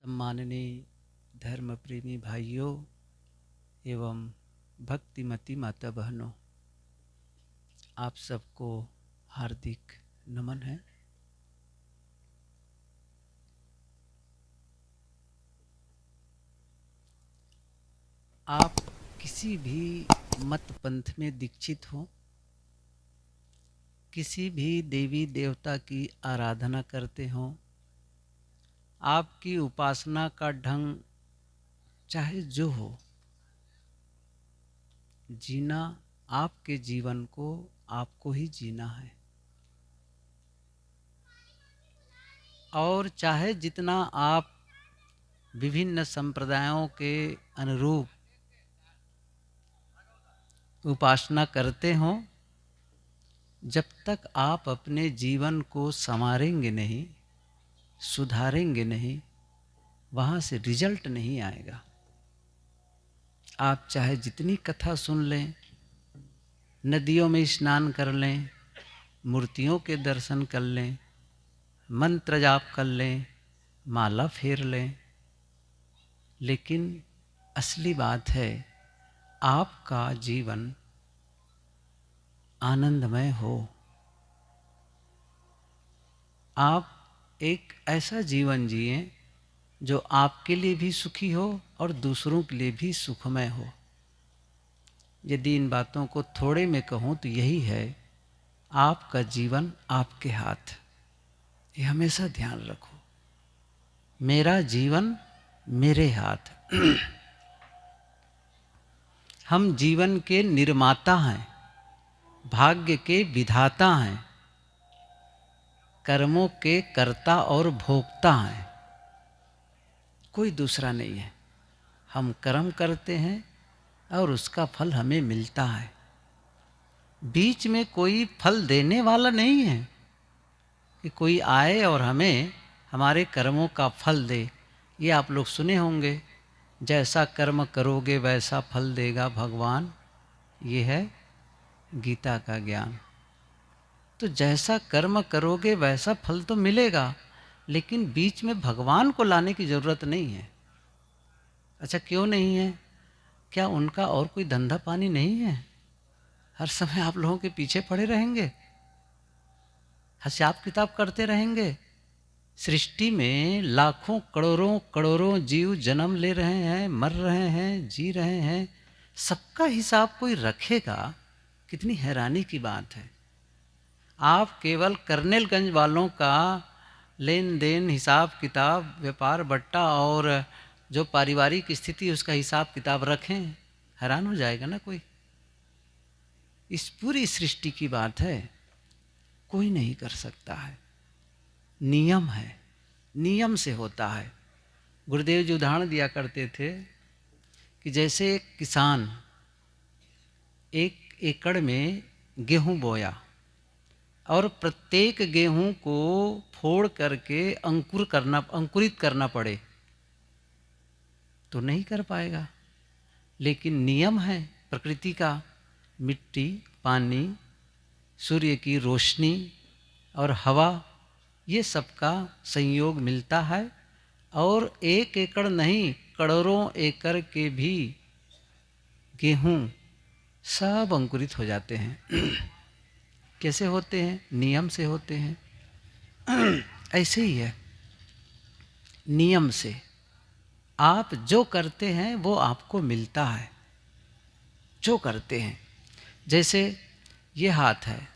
माननीय धर्म प्रेमी भाइयों एवं भक्तिमती माता बहनों, आप सबको हार्दिक नमन है। आप किसी भी मत पंथ में दीक्षित हो, किसी भी देवी देवता की आराधना करते हो, आपकी उपासना का ढंग चाहे जो हो, जीना आपके जीवन को आपको ही जीना है। और चाहे जितना आप विभिन्न संप्रदायों के अनुरूप उपासना करते हो, जब तक आप अपने जीवन को संवारेंगे नहीं, सुधारेंगे नहीं, वहाँ से रिजल्ट नहीं आएगा। आप चाहे जितनी कथा सुन लें, नदियों में स्नान कर लें, मूर्तियों के दर्शन कर लें, मंत्र जाप कर लें, माला फेर लें, लेकिन असली बात है आपका जीवन आनंदमय हो। आप एक ऐसा जीवन जिए जो आपके लिए भी सुखी हो और दूसरों के लिए भी सुखमय हो। यदि इन बातों को थोड़े में कहूँ तो यही है, आपका जीवन आपके हाथ। ये हमेशा ध्यान रखो, मेरा जीवन मेरे हाथ। हम जीवन के निर्माता हैं, भाग्य के विधाता हैं, कर्मों के कर्ता और भोक्ता हैं, कोई दूसरा नहीं है। हम कर्म करते हैं और उसका फल हमें मिलता है। बीच में कोई फल देने वाला नहीं है कि कोई आए और हमें हमारे कर्मों का फल दे। ये आप लोग सुने होंगे, जैसा कर्म करोगे वैसा फल देगा भगवान। ये है गीता का ज्ञान। तो जैसा कर्म करोगे वैसा फल तो मिलेगा, लेकिन बीच में भगवान को लाने की जरूरत नहीं है। अच्छा, क्यों नहीं है? क्या उनका और कोई धंधा पानी नहीं है? हर समय आप लोगों के पीछे पड़े रहेंगे, हिसाब किताब करते रहेंगे? सृष्टि में लाखों करोड़ों करोड़ों जीव जन्म ले रहे हैं, मर रहे हैं, जी रहे हैं, सबका हिसाब कोई रखेगा? कितनी हैरानी की बात है। आप केवल कर्नेलगंज वालों का लेन देन, हिसाब किताब, व्यापार बट्टा और जो पारिवारिक स्थिति उसका हिसाब किताब रखें, हैरान हो जाएगा ना कोई। इस पूरी सृष्टि की बात है, कोई नहीं कर सकता है। नियम है, नियम से होता है। गुरुदेव जी उदाहरण दिया करते थे कि जैसे एक किसान 1 एकड़ में गेहूं बोया और प्रत्येक गेहूं को फोड़ करके अंकुरित करना पड़े तो नहीं कर पाएगा। लेकिन नियम है प्रकृति का, मिट्टी, पानी, सूर्य की रोशनी और हवा, ये सबका संयोग मिलता है और 1 एकड़ नहीं, करोड़ों एकड़ के भी गेहूं सब अंकुरित हो जाते हैं। कैसे होते हैं? नियम से होते हैं। ऐसे ही है, नियम से। आप जो करते हैं वो आपको मिलता है, जो करते हैं। जैसे ये हाथ है,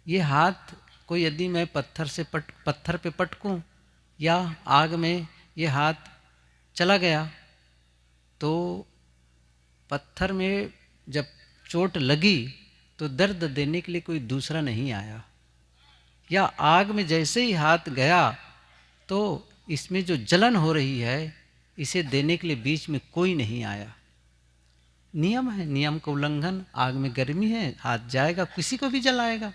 ये हाथ को यदि मैं पत्थर पे पटकूं या आग में ये हाथ चला गया तो पत्थर में जब चोट लगी तो दर्द देने के लिए कोई दूसरा नहीं आया, या आग में जैसे ही हाथ गया तो इसमें जो जलन हो रही है इसे देने के लिए बीच में कोई नहीं आया। नियम है, नियम का उल्लंघन। आग में गर्मी है, हाथ जाएगा, किसी को भी जलाएगा।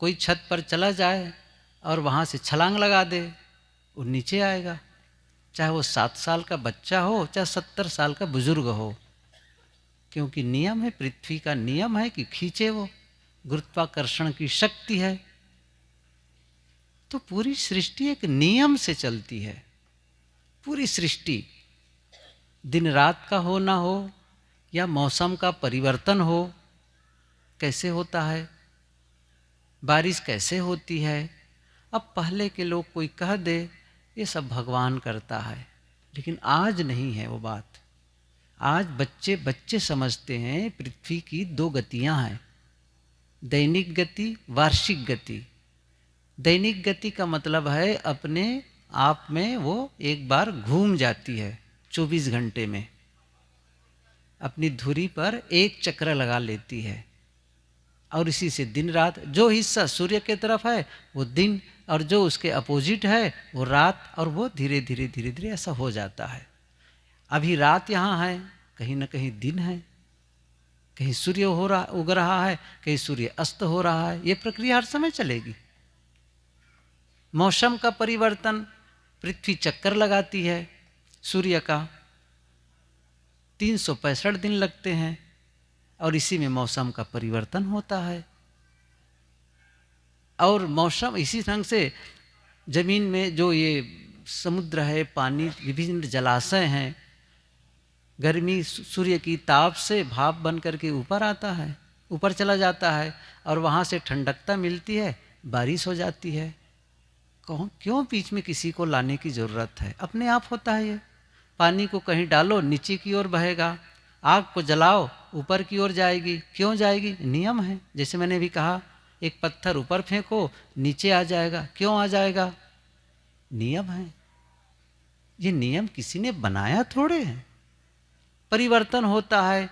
कोई छत पर चला जाए और वहाँ से छलांग लगा दे, वो नीचे आएगा, चाहे वो 7 साल का बच्चा हो, चाहे 70 साल का बुजुर्ग हो, क्योंकि नियम है, पृथ्वी का नियम है कि खींचे वो, गुरुत्वाकर्षण की शक्ति है। तो पूरी सृष्टि एक नियम से चलती है, पूरी सृष्टि, दिन रात का हो ना हो या मौसम का परिवर्तन हो, कैसे होता है, बारिश कैसे होती है। अब पहले के लोग कोई कह दे ये सब भगवान करता है, लेकिन आज नहीं है वो बात। आज बच्चे बच्चे समझते हैं पृथ्वी की दो गतियां हैं, दैनिक गति, वार्षिक गति। दैनिक गति का मतलब है अपने आप में वो एक बार घूम जाती है 24 घंटे में, अपनी धुरी पर एक चक्र लगा लेती है, और इसी से दिन रात, जो हिस्सा सूर्य के तरफ है वो दिन, और जो उसके अपोजिट है वो रात, और वो धीरे धीरे धीरे धीरे ऐसा हो जाता है। अभी रात यहाँ है, कहीं न कहीं दिन है, कहीं सूर्य उग रहा है, कहीं सूर्य अस्त हो रहा है। ये प्रक्रिया हर समय चलेगी। मौसम का परिवर्तन, पृथ्वी चक्कर लगाती है सूर्य का, 365 दिन लगते हैं, और इसी में मौसम का परिवर्तन होता है। और मौसम इसी ढंग से जमीन में जो ये समुद्र है, पानी, विभिन्न जलाशय हैं, गर्मी सूर्य की ताप से भाप बन करके ऊपर आता है, ऊपर चला जाता है, और वहाँ से ठंडकता मिलती है, बारिश हो जाती है। क्यों बीच में किसी को लाने की ज़रूरत है, अपने आप होता है ये। पानी को कहीं डालो नीचे की ओर बहेगा, आग को जलाओ ऊपर की ओर जाएगी। क्यों जाएगी? नियम है। जैसे मैंने भी कहा, एक पत्थर ऊपर फेंको नीचे आ जाएगा। क्यों आ जाएगा? नियम है। ये नियम किसी ने बनाया थोड़े है। परिवर्तन होता है।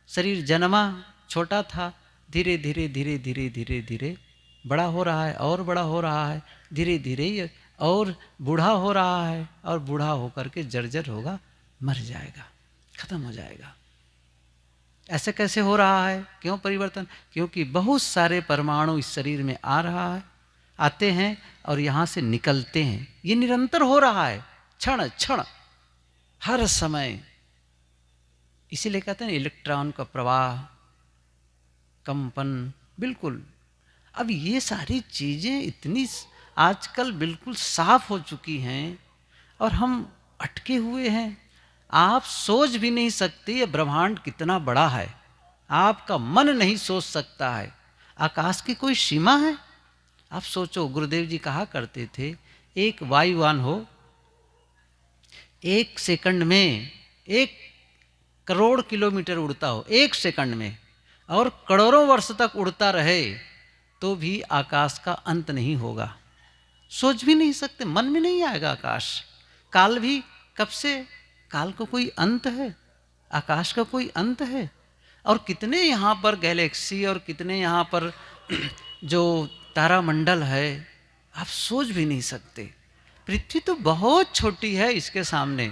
शरीर जन्मा छोटा था, धीरे धीरे धीरे धीरे धीरे धीरे बड़ा हो रहा है, और बड़ा हो रहा है, धीरे धीरे ये और बूढ़ा हो रहा है, और बूढ़ा होकर के जर्जर होगा, मर जाएगा, खत्म हो जाएगा। ऐसे कैसे हो रहा है? क्यों परिवर्तन? क्योंकि बहुत सारे परमाणु इस शरीर में आ रहा है, आते हैं और यहाँ से निकलते हैं। ये निरंतर हो रहा है, क्षण क्षण, हर समय। इसीलिए कहते हैं इलेक्ट्रॉन का प्रवाह, कंपन, बिल्कुल। अब ये सारी चीज़ें इतनी आजकल बिल्कुल साफ हो चुकी हैं, और हम अटके हुए हैं। आप सोच भी नहीं सकते ये ब्रह्मांड कितना बड़ा है, आपका मन नहीं सोच सकता है। आकाश की कोई सीमा है? आप सोचो, गुरुदेव जी कहा करते थे, एक वायुयान हो, 1 सेकंड में 1 करोड़ किलोमीटर उड़ता हो, 1 सेकंड में, और करोड़ों वर्ष तक उड़ता रहे, तो भी आकाश का अंत नहीं होगा। सोच भी नहीं सकते, मन में नहीं आएगा आकाश। काल भी कब से, काल को कोई अंत है? आकाश का कोई अंत है? और कितने यहाँ पर गैलेक्सी और कितने यहाँ पर जो तारामंडल है, आप सोच भी नहीं सकते। पृथ्वी तो बहुत छोटी है इसके सामने,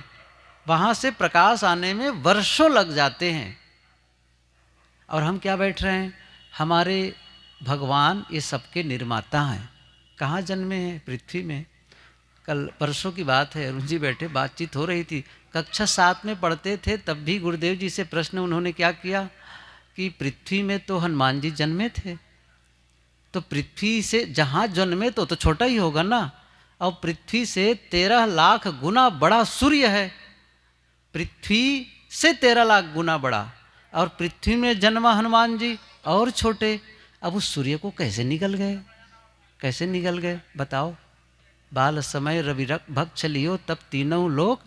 वहाँ से प्रकाश आने में वर्षों लग जाते हैं, और हम क्या बैठ रहे हैं? हमारे भगवान ये सबके निर्माता हैं। कहाँ जन्मे हैं? पृथ्वी में। कल परसों की बात है, अरुण जी बैठे, बातचीत हो रही थी, कक्षा 7 में पढ़ते थे, तब भी गुरुदेव जी से प्रश्न उन्होंने क्या किया कि पृथ्वी में तो हनुमान जी जन्मे थे, तो पृथ्वी से जहाँ जन्मे तो छोटा ही होगा ना, और पृथ्वी से 13 लाख गुना बड़ा सूर्य है, पृथ्वी से 13 लाख गुना बड़ा, और पृथ्वी में जन्मा हनुमान जी और छोटे। अब उस सूर्य को कैसे निकल गए? कैसे निकल गए बताओ? बाल समय रवि भक्त चलियो, तब तीनों लोग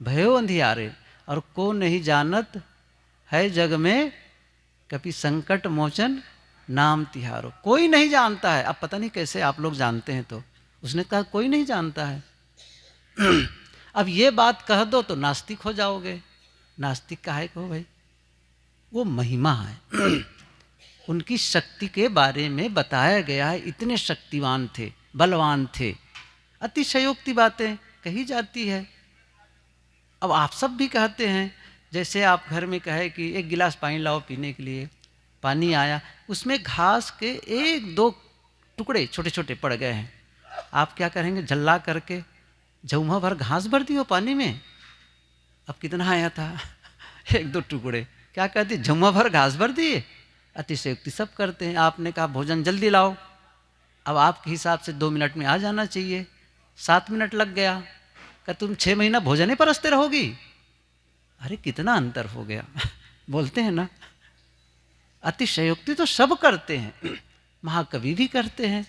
भयो अंधियारे, और को नहीं जानत है जग में, कभी संकट मोचन नाम तिहारो। कोई नहीं जानता है। अब पता नहीं कैसे आप लोग जानते हैं, तो उसने कहा कोई नहीं जानता है। अब ये बात कह दो तो नास्तिक हो जाओगे। नास्तिक काहे को भाई? वो महिमा है, उनकी शक्ति के बारे में बताया गया है। इतने शक्तिवान थे, बलवान थे, अतिशयोक्ति बातें कही जाती है। अब आप सब भी कहते हैं, जैसे आप घर में कहे कि 1 गिलास पानी लाओ पीने के लिए, पानी आया, उसमें घास के 1-2 टुकड़े छोटे छोटे पड़ गए हैं, आप क्या करेंगे? झल्ला करके झुम्मा भर घास भर दियो पानी में। अब कितना आया था? 1-2 टुकड़े। क्या कहती? झुम्मा भर घास भर दिए। अतिशयोक्ति सब करते हैं। आपने कहा भोजन जल्दी लाओ, अब आपके हिसाब से 2 मिनट में आ जाना चाहिए, 7 मिनट लग गया। क्या तुम 6 महीना भोजन ही परसते रहोगी? अरे कितना अंतर हो गया। बोलते हैं ना, अतिशयोक्ति तो सब करते हैं, महाकवि भी करते हैं,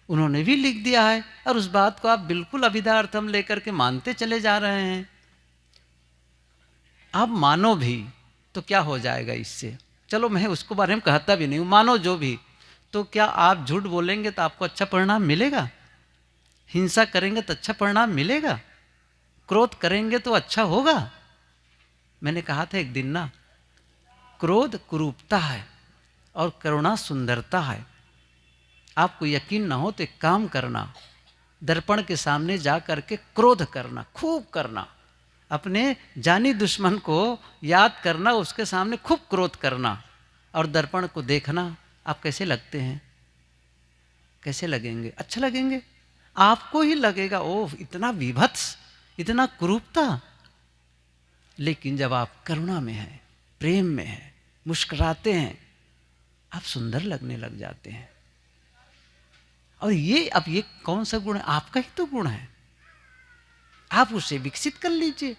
उन्होंने भी लिख दिया है, और उस बात को आप बिल्कुल अभिधार्थम लेकर के मानते चले जा रहे हैं। आप मानो भी तो क्या हो जाएगा इससे? चलो मैं उसको बारे में कहता भी नहीं हूँ, मानो जो भी, तो क्या आप झूठ बोलेंगे तो आपको अच्छा परिणाम मिलेगा? हिंसा करेंगे तो अच्छा परिणाम मिलेगा? क्रोध करेंगे तो अच्छा होगा? मैंने कहा था एक दिन ना, क्रोध कुरूपता है और करुणा सुंदरता है। आपको यकीन ना हो तो एक काम करना, दर्पण के सामने जा करके क्रोध करना, खूब करना, अपने जानी दुश्मन को याद करना, उसके सामने खूब क्रोध करना और दर्पण को देखना, आप कैसे लगते हैं? कैसे लगेंगे? अच्छा लगेंगे? आपको ही लगेगा ओह इतना विभत्स, इतना कुरूपता। लेकिन जब आप करुणा में हैं, प्रेम में हैं, मुस्कुराते हैं, आप सुंदर लगने लग जाते हैं। और ये कौन सा गुण है? आपका ही तो गुण है, आप उसे विकसित कर लीजिए।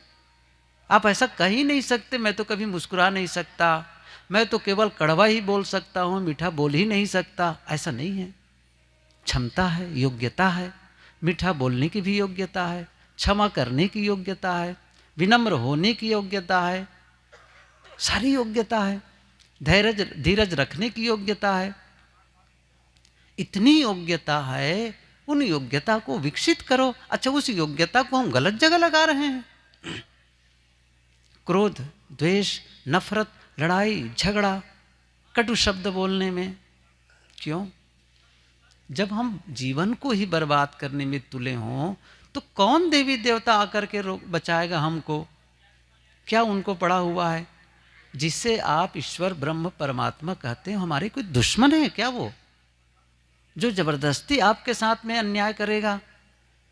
आप ऐसा कह ही नहीं सकते मैं तो कभी मुस्कुरा नहीं सकता, मैं तो केवल कड़वा ही बोल सकता हूँ, मीठा बोल ही नहीं सकता। ऐसा नहीं है, क्षमता है, योग्यता है, मीठा बोलने की भी योग्यता है, क्षमा करने की योग्यता है, विनम्र होने की योग्यता है, सारी योग्यता है, धैर्य धीरज रखने की योग्यता है। इतनी योग्यता है, उन योग्यता को विकसित करो। अच्छा, उस योग्यता को हम गलत जगह लगा रहे हैं। क्रोध, द्वेष, नफरत, लड़ाई झगड़ा, कटु शब्द बोलने में। क्यों? जब हम जीवन को ही बर्बाद करने में तुले हों तो कौन देवी देवता आकर के बचाएगा हमको? क्या उनको पड़ा हुआ है? जिससे आप ईश्वर ब्रह्म परमात्मा कहते हैं, हमारे कोई दुश्मन है क्या वो, जो जबरदस्ती आपके साथ में अन्याय करेगा?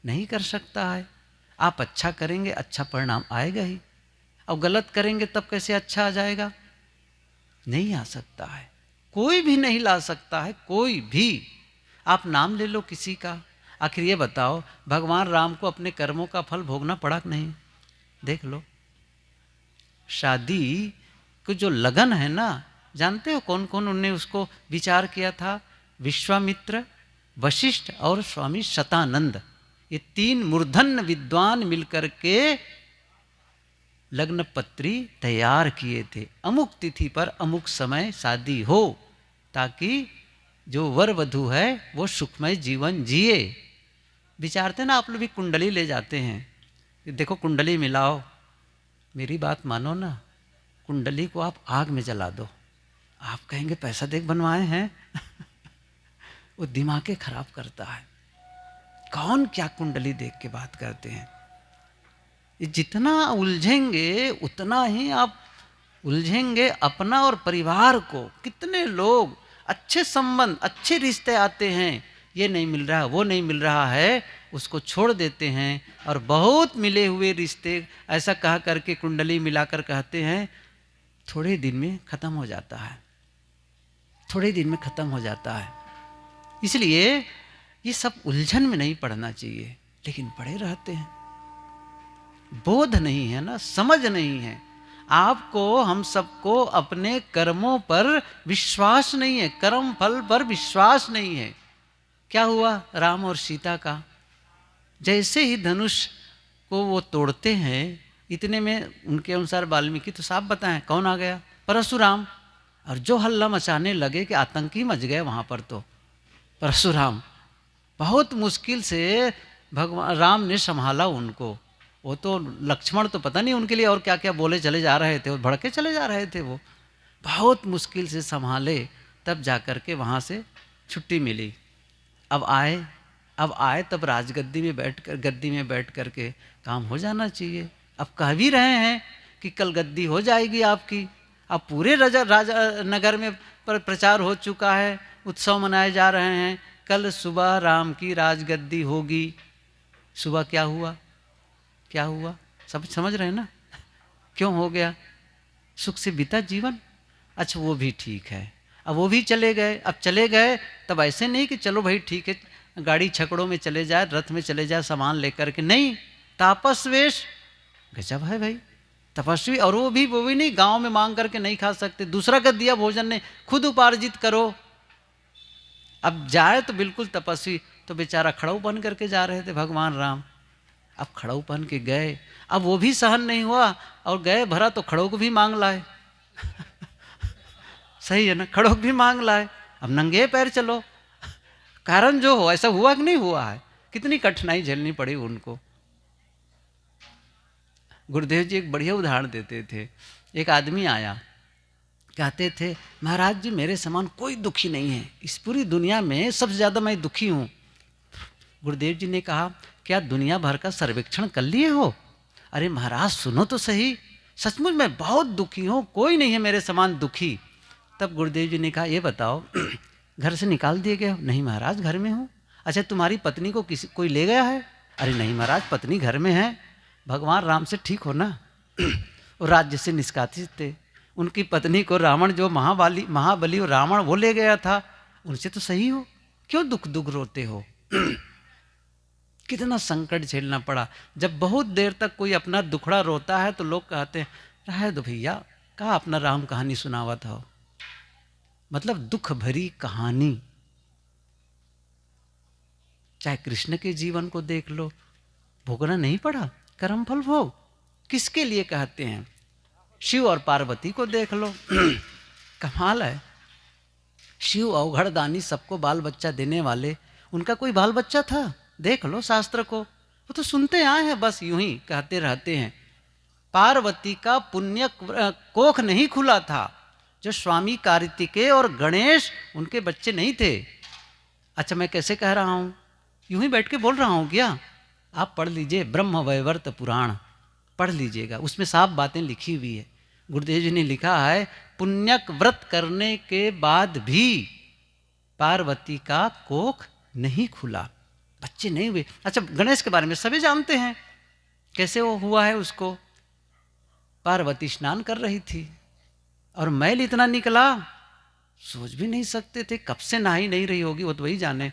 नहीं कर सकता है। आप अच्छा करेंगे, अच्छा परिणाम आएगा ही, और गलत करेंगे तब कैसे अच्छा आ जाएगा? नहीं आ सकता है, कोई भी नहीं ला सकता है, कोई भी। आप नाम ले लो किसी का, आखिर ये बताओ भगवान राम को अपने कर्मों का फल भोगना पड़ा कि नहीं? देख लो, शादी को जो लगन है ना, जानते हो कौन कौन उनने उसको विचार किया था? विश्वामित्र, वशिष्ठ और स्वामी शतानंद, ये 3 मूर्धन्य विद्वान मिलकर के लग्न पत्री तैयार किए थे। अमुक तिथि पर अमुक समय शादी हो, ताकि जो वर वधू है वो सुखमय जीवन जिए। विचारते ना आप लोग भी कुंडली ले जाते हैं, देखो कुंडली मिलाओ, मेरी बात मानो ना, कुंडली को आप आग में जला दो, आप कहेंगे पैसा देख बनवाए हैं। वो दिमाग खराब करता है। कौन क्या कुंडली देख के बात करते हैं? जितना उलझेंगे उतना ही आप उलझेंगे अपना और परिवार को। कितने लोग अच्छे संबंध, अच्छे रिश्ते आते हैं, ये नहीं मिल रहा, वो नहीं मिल रहा है, उसको छोड़ देते हैं, और बहुत मिले हुए रिश्ते ऐसा कहा करके कुंडली मिलाकर कहते हैं थोड़े दिन में खत्म हो जाता है, थोड़े दिन में खत्म हो जाता है। इसलिए ये सब उलझन में नहीं पड़ना चाहिए, लेकिन पड़े रहते हैं। बोध नहीं है ना, समझ नहीं है आपको। हम सबको अपने कर्मों पर विश्वास नहीं है, कर्म फल पर विश्वास नहीं है। क्या हुआ राम और सीता का? जैसे ही धनुष को वो तोड़ते हैं, इतने में उनके अनुसार वाल्मीकि तो साफ बताएं कौन आ गया? परशुराम। और जो हल्ला मचाने लगे कि आतंकी मच गए वहाँ पर, तो परशुराम बहुत मुश्किल से भगवान राम ने संभाला उनको। वो तो लक्ष्मण तो पता नहीं उनके लिए और क्या क्या बोले चले जा रहे थे, वो भड़के चले जा रहे थे, वो बहुत मुश्किल से संभाले, तब जाकर के वहाँ से छुट्टी मिली। अब आए तब राजगद्दी में गद्दी में बैठ कर के काम हो जाना चाहिए। अब कह भी रहे हैं कि कल गद्दी हो जाएगी आपकी। अब पूरे राजा नगर में प्रचार हो चुका है, उत्सव मनाए जा रहे हैं, कल सुबह राम की राजगद्दी होगी। सुबह क्या हुआ? क्या हुआ? सब समझ रहे हैं ना क्यों हो गया? सुख से बीता जीवन। अच्छा वो भी ठीक है, अब वो भी चले गए। अब चले गए तब ऐसे नहीं कि चलो भाई ठीक है गाड़ी छकड़ों में चले जाए, रथ में चले जाए सामान लेकर के, नहीं, तापसवेश गजब है भाई, तपस्वी, और वो भी नहीं गांव में मांग करके नहीं खा सकते, दूसरा का दिया भोजन नहीं, खुद उपार्जित करो। अब जाए तो बिल्कुल तपस्वी, तो बेचारा खड़ाऊ बन करके जा रहे थे भगवान राम। अब खड़ाऊ बन के गए, अब वो भी सहन नहीं हुआ और गए भरा तो खड़ाऊ को भी मांग लाए। सही है ना, खड़ाऊ भी मांग लाए, अब नंगे पैर चलो। कारण जो हो, ऐसा हुआ कि नहीं हुआ है, कितनी कठिनाई झेलनी पड़ी उनको। गुरुदेव जी एक बढ़िया उदाहरण देते थे। एक आदमी आया, कहते थे महाराज जी मेरे समान कोई दुखी नहीं है, इस पूरी दुनिया में सबसे ज़्यादा मैं दुखी हूँ। गुरुदेव जी ने कहा क्या दुनिया भर का सर्वेक्षण कर लिए हो? अरे महाराज सुनो तो सही, सचमुच मैं बहुत दुखी हूँ, कोई नहीं है मेरे समान दुखी। तब गुरुदेव जी ने कहा ये बताओ घर से निकाल दिए गए हो? नहीं महाराज घर में हूँ। अच्छा तुम्हारी पत्नी को कोई ले गया है? अरे नहीं महाराज पत्नी घर में है। भगवान राम से ठीक हो ना, वो राज्य से निष्कासित थे, उनकी पत्नी को रावण जो महाबली और रावण वो ले गया था, उनसे तो सही हो, क्यों दुख दुख रोते हो? कितना संकट झेलना पड़ा। जब बहुत देर तक कोई अपना दुखड़ा रोता है तो लोग कहते हैं रहे दो भैया, कहा अपना राम कहानी सुनावा था। मतलब दुख भरी कहानी। चाहे कृष्ण के जीवन को देख लो, भोगना नहीं पड़ा, कर्मफल भोग। किसके लिए कहते हैं? शिव और पार्वती को देख लो। कमाल है, शिव अवघड़ दानी, सबको बाल बच्चा देने वाले, उनका कोई बाल बच्चा था? देख लो शास्त्र को, वो तो सुनते आए हैं, बस यूं ही कहते रहते हैं। पार्वती का पुण्य कोख नहीं खुला था, जो स्वामी कार्तिकेय और गणेश उनके बच्चे नहीं थे। अच्छा मैं कैसे कह रहा हूं, यूं ही बैठ के बोल रहा हूं क्या? आप पढ़ लीजिए ब्रह्म वैवर्त पुराण, पढ़ लीजिएगा, उसमें साफ बातें लिखी हुई है। गुरुदेव जी ने लिखा है पुण्यक व्रत करने के बाद भी पार्वती का कोख नहीं खुला, बच्चे नहीं हुए। अच्छा गणेश के बारे में सभी जानते हैं, कैसे वो हुआ है उसको। पार्वती स्नान कर रही थी और मैल इतना निकला, सोच भी नहीं सकते थे, कब से नहाई नहीं रही होगी, वो तो वही जाने।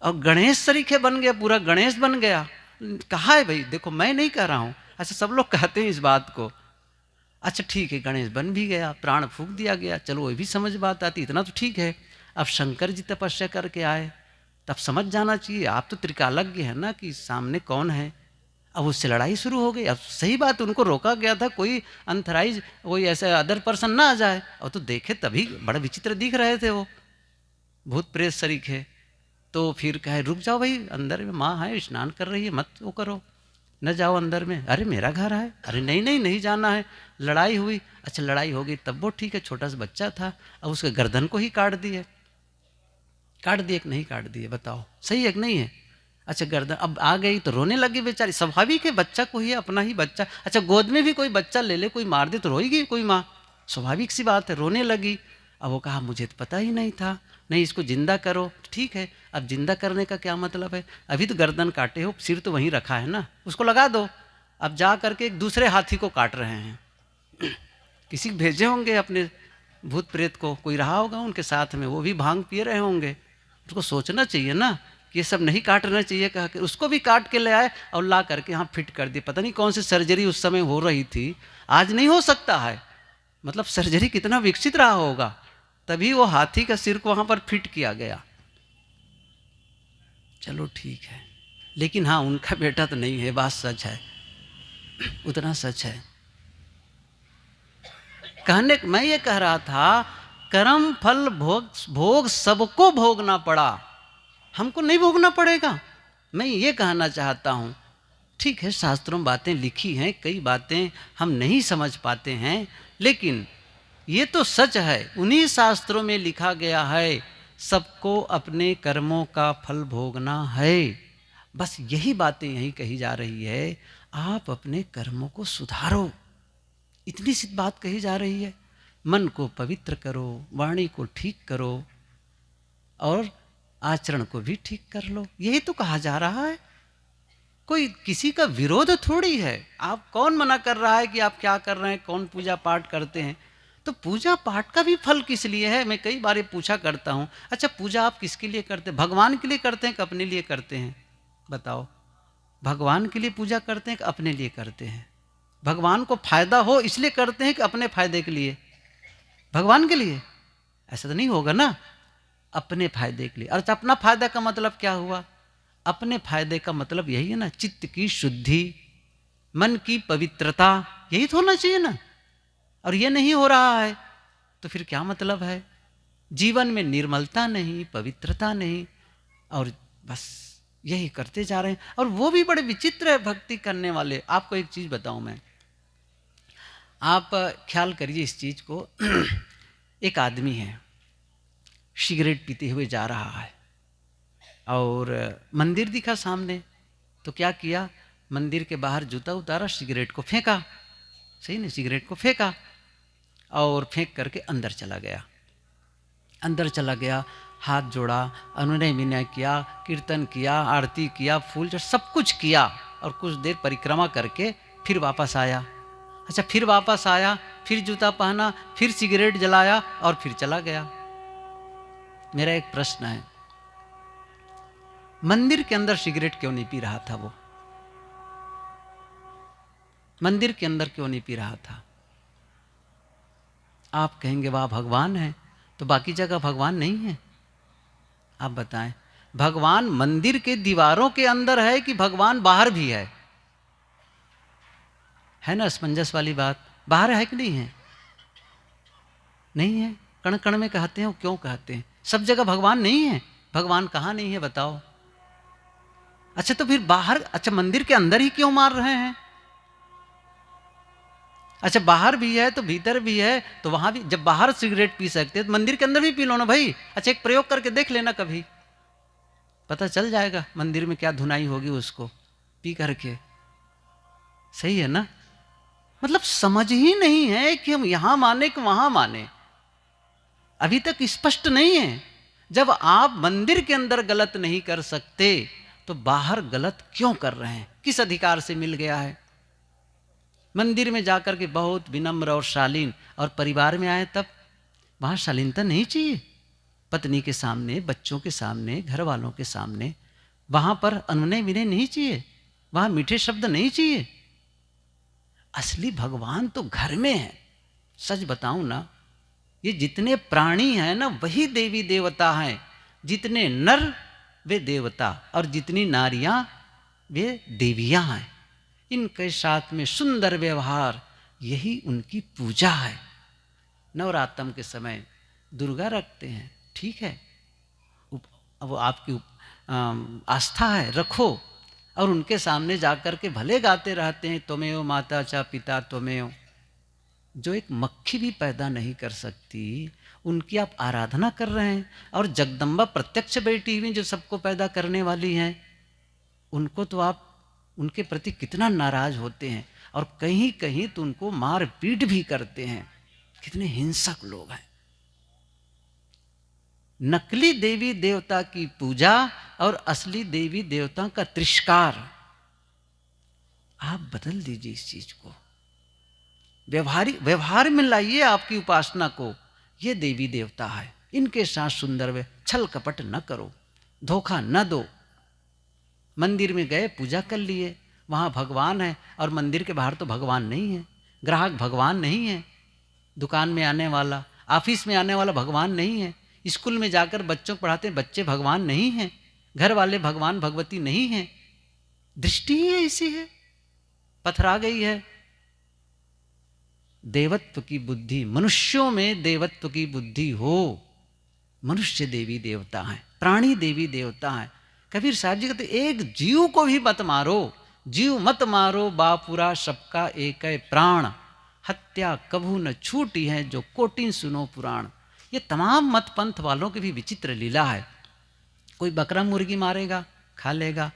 और गणेश सरीखे बन गया, पूरा गणेश बन गया। कहा है भाई, देखो मैं नहीं कह रहा हूं, अच्छा सब लोग कहते हैं इस बात को। अच्छा ठीक है, गणेश बन भी गया, प्राण फूंक दिया गया, चलो वो भी समझ बात आती, इतना तो ठीक है। अब शंकर जी तपस्या करके आए, तब समझ जाना चाहिए, आप तो त्रिकालज्ञ है ना कि सामने कौन है। अब उससे लड़ाई शुरू हो गई। अब सही बात, उनको रोका गया था कोई अनथराइज, कोई ऐसे अदर पर्सन ना आ जाए, और तो देखे तभी बड़ा विचित्र दिख रहे थे वो, भूत प्रेत सरीखे। तो फिर कहे रुक जाओ भाई, अंदर में माँ है, स्नान कर रही है, मत वो करो, न जाओ अंदर में। अरे मेरा घर है, अरे नहीं नहीं नहीं जाना है। लड़ाई हुई, अच्छा लड़ाई हो गई तब वो ठीक है, छोटा सा बच्चा था, अब उसके गर्दन को ही काट दिए। काट दिए कि नहीं काट दिए, बताओ सही है कि नहीं है? अच्छा गर्दन अब आ गई तो रोने लगी बेचारी, स्वाभाविक है, बच्चा को ही, अपना ही बच्चा। अच्छा गोद में भी कोई बच्चा ले ले, कोई मार दे तो रोएगी कोई माँ, स्वाभाविक सी बात है, रोने लगी। अब वो कहा मुझे तो पता ही नहीं था, नहीं इसको जिंदा करो। ठीक है, अब जिंदा करने का क्या मतलब है, अभी तो गर्दन काटे हो, सिर तो वहीं रखा है ना, उसको लगा दो। अब जा करके एक दूसरे हाथी को काट रहे हैं। किसी भेजे होंगे अपने भूत प्रेत को, कोई रहा होगा उनके साथ में, वो भी भांग पी रहे होंगे। उसको सोचना चाहिए ना कि ये सब नहीं काटना चाहिए, कहा कि उसको भी काट के ले आए और ला करके यहाँ फिट कर दिए। पता नहीं कौन सी सर्जरी उस समय हो रही थी, आज नहीं हो सकता है, मतलब सर्जरी कितना विकसित रहा होगा, तभी वो हाथी का सिर को वहाँ पर फिट किया गया। चलो ठीक है, लेकिन हाँ उनका बेटा तो नहीं है, बात सच है, उतना सच है। कहने मैं ये कह रहा था कर्म फल भोग सबको भोगना पड़ा, हमको नहीं भोगना पड़ेगा। मैं ये कहना चाहता हूँ, ठीक है शास्त्रों में बातें लिखी हैं, कई बातें हम नहीं समझ पाते हैं, लेकिन ये तो सच है, उन्हीं शास्त्रों में लिखा गया है सबको अपने कर्मों का फल भोगना है। बस यही बातें यहीं कही जा रही है, आप अपने कर्मों को सुधारो, इतनी सी बात कही जा रही है। मन को पवित्र करो, वाणी को ठीक करो और आचरण को भी ठीक कर लो, यही तो कहा जा रहा है। कोई किसी का विरोध थोड़ी है। आप कौन मना कर रहा है कि आप क्या कर रहे हैं, कौन पूजा पाठ करते हैं, तो पूजा पाठ का भी फल किस लिए है। मैं कई बार ये पूछा करता हूँ, अच्छा पूजा आप किसके लिए करते हैं, भगवान के लिए करते हैं कि अपने लिए करते हैं? बताओ, भगवान के लिए पूजा करते हैं कि अपने लिए करते हैं? भगवान को फायदा हो इसलिए करते हैं कि अपने फायदे के लिए? भगवान के लिए ऐसा तो नहीं होगा ना, अपने फायदे के लिए। और अपना फायदा का मतलब क्या हुआ? अपने फायदे का मतलब यही है ना, चित्त की शुद्धि, मन की पवित्रता, यही तो होना चाहिए ना। और ये नहीं हो रहा है तो फिर क्या मतलब है? जीवन में निर्मलता नहीं, पवित्रता नहीं, और बस यही करते जा रहे हैं। और वो भी बड़े विचित्र है भक्ति करने वाले। आपको एक चीज बताऊं मैं, आप ख्याल करिए इस चीज को। एक आदमी है, सिगरेट पीते हुए जा रहा है और मंदिर दिखा सामने, तो क्या किया, मंदिर के बाहर जूता उतारा, सिगरेट को फेंका, सही नहीं, सिगरेट को फेंका और फेंक करके अंदर चला गया। अंदर चला गया, हाथ जोड़ा, अनुनय विनय किया, कीर्तन किया, आरती किया, फूल जो सब कुछ किया, और कुछ देर परिक्रमा करके फिर वापस आया। अच्छा, फिर वापस आया, फिर जूता पहना, फिर सिगरेट जलाया और फिर चला गया। मेरा एक प्रश्न है, मंदिर के अंदर सिगरेट क्यों नहीं पी रहा था वो? मंदिर के अंदर क्यों नहीं पी रहा था? आप कहेंगे वाह भगवान है, तो बाकी जगह भगवान नहीं है? आप बताएं, भगवान मंदिर के दीवारों के अंदर है कि भगवान बाहर भी है? है ना असमंजस वाली बात? बाहर है कि नहीं है? नहीं है, कण कण में कहते हैं। क्यों कहते हैं? सब जगह भगवान नहीं है। भगवान कहाँ नहीं है बताओ? अच्छा, तो फिर बाहर, अच्छा मंदिर के अंदर ही क्यों मार रहे हैं? अच्छा, बाहर भी है तो भीतर भी है, तो वहां भी जब बाहर सिगरेट पी सकते हैं तो मंदिर के अंदर भी पी लो ना भाई। अच्छा, एक प्रयोग करके देख लेना, कभी पता चल जाएगा मंदिर में क्या धुनाई होगी उसको पी करके। सही है ना? मतलब समझ ही नहीं है कि हम यहां माने कि वहां माने, अभी तक स्पष्ट नहीं है। जब आप मंदिर के अंदर गलत नहीं कर सकते तो बाहर गलत क्यों कर रहे हैं? किस अधिकार से मिल गया है? मंदिर में जाकर के बहुत विनम्र और शालीन, और परिवार में आए तब वहां शालीनता नहीं चाहिए। पत्नी के सामने, बच्चों के सामने, घर वालों के सामने, वहां पर अनुनय विनय नहीं चाहिए, वहां मीठे शब्द नहीं चाहिए। असली भगवान तो घर में है। सच बताऊं ना, ये जितने प्राणी हैं ना वही देवी देवता हैं, जितने नर वे देवता, और जितनी नारियां वे देवियां हैं। इनके साथ में सुंदर व्यवहार, यही उनकी पूजा है। नवरात्रम के समय दुर्गा रखते हैं, ठीक है, वो आपकी आस्था है, रखो। और उनके सामने जाकर के भले गाते रहते हैं, त्वमेव माता च पिता त्वमेव। जो एक मक्खी भी पैदा नहीं कर सकती, उनकी आप आराधना कर रहे हैं। और जगदम्बा प्रत्यक्ष बैठी हुई जो सबको पैदा करने वाली हैं, उनको तो आप, उनके प्रति कितना नाराज होते हैं, और कहीं कहीं तो उनको मार पीट भी करते हैं। कितने हिंसक लोग हैं। नकली देवी देवता की पूजा और असली देवी देवता का तिरस्कार, आप बदल दीजिए इस चीज को, व्यवहार में लाइए आपकी उपासना को। ये देवी देवता है, इनके साथ सुंदर वे छल कपट न करो, धोखा न दो। मंदिर में गए, पूजा कर लिए, वहां भगवान है, और मंदिर के बाहर तो भगवान नहीं है। ग्राहक भगवान नहीं है, दुकान में आने वाला, ऑफिस में आने वाला भगवान नहीं है, स्कूल में जाकर बच्चों को पढ़ाते बच्चे भगवान नहीं हैं, घर वाले भगवान भगवती नहीं हैं। दृष्टि ही ऐसी है, पथरा गई है। देवत्व की बुद्धि, मनुष्यों में देवत्व की बुद्धि हो। मनुष्य देवी देवता है, प्राणी देवी देवता है। कबीर साहब जी कहते एक जीव को भी मत मारो, जीव मत मारो बापुरा सबका एक है प्राण, हत्या कभू न छूटी है जो कोटिन सुनो पुराण। ये तमाम मत पंथ वालों की भी विचित्र लीला है। कोई बकरा मुर्गी मारेगा, खा लेगा,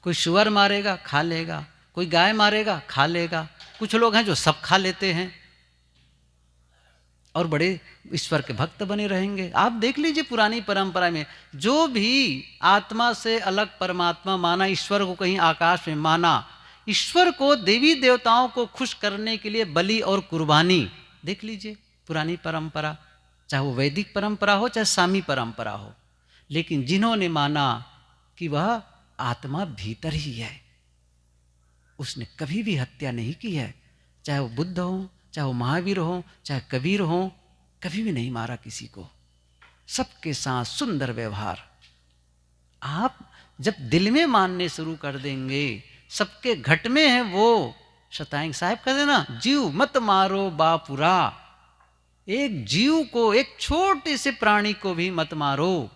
कोई सुअर मारेगा, खा लेगा, कोई गाय मारेगा, खा लेगा। कुछ लोग हैं जो सब खा लेते हैं और बड़े ईश्वर के भक्त बने रहेंगे। आप देख लीजिए पुरानी परंपरा में, जो भी आत्मा से अलग परमात्मा माना, ईश्वर को कहीं आकाश में माना, ईश्वर को, देवी देवताओं को खुश करने के लिए बलि और कुर्बानी, देख लीजिए पुरानी परंपरा, चाहे वो वैदिक परंपरा हो चाहे सामी परंपरा हो। लेकिन जिन्होंने माना कि वह आत्मा भीतर ही है, उसने कभी भी हत्या नहीं की है। चाहे वो बुद्ध हो, चाहे वो महावीर हो, चाहे कबीर हो, कभी भी नहीं मारा किसी को। सबके साथ सुंदर व्यवहार। आप जब दिल में मानने शुरू कर देंगे सबके घट में है वो, शताएं साहब कहते ना, जीव मत मारो बापुरा, एक जीव को, एक छोटे से प्राणी को भी मत मारो।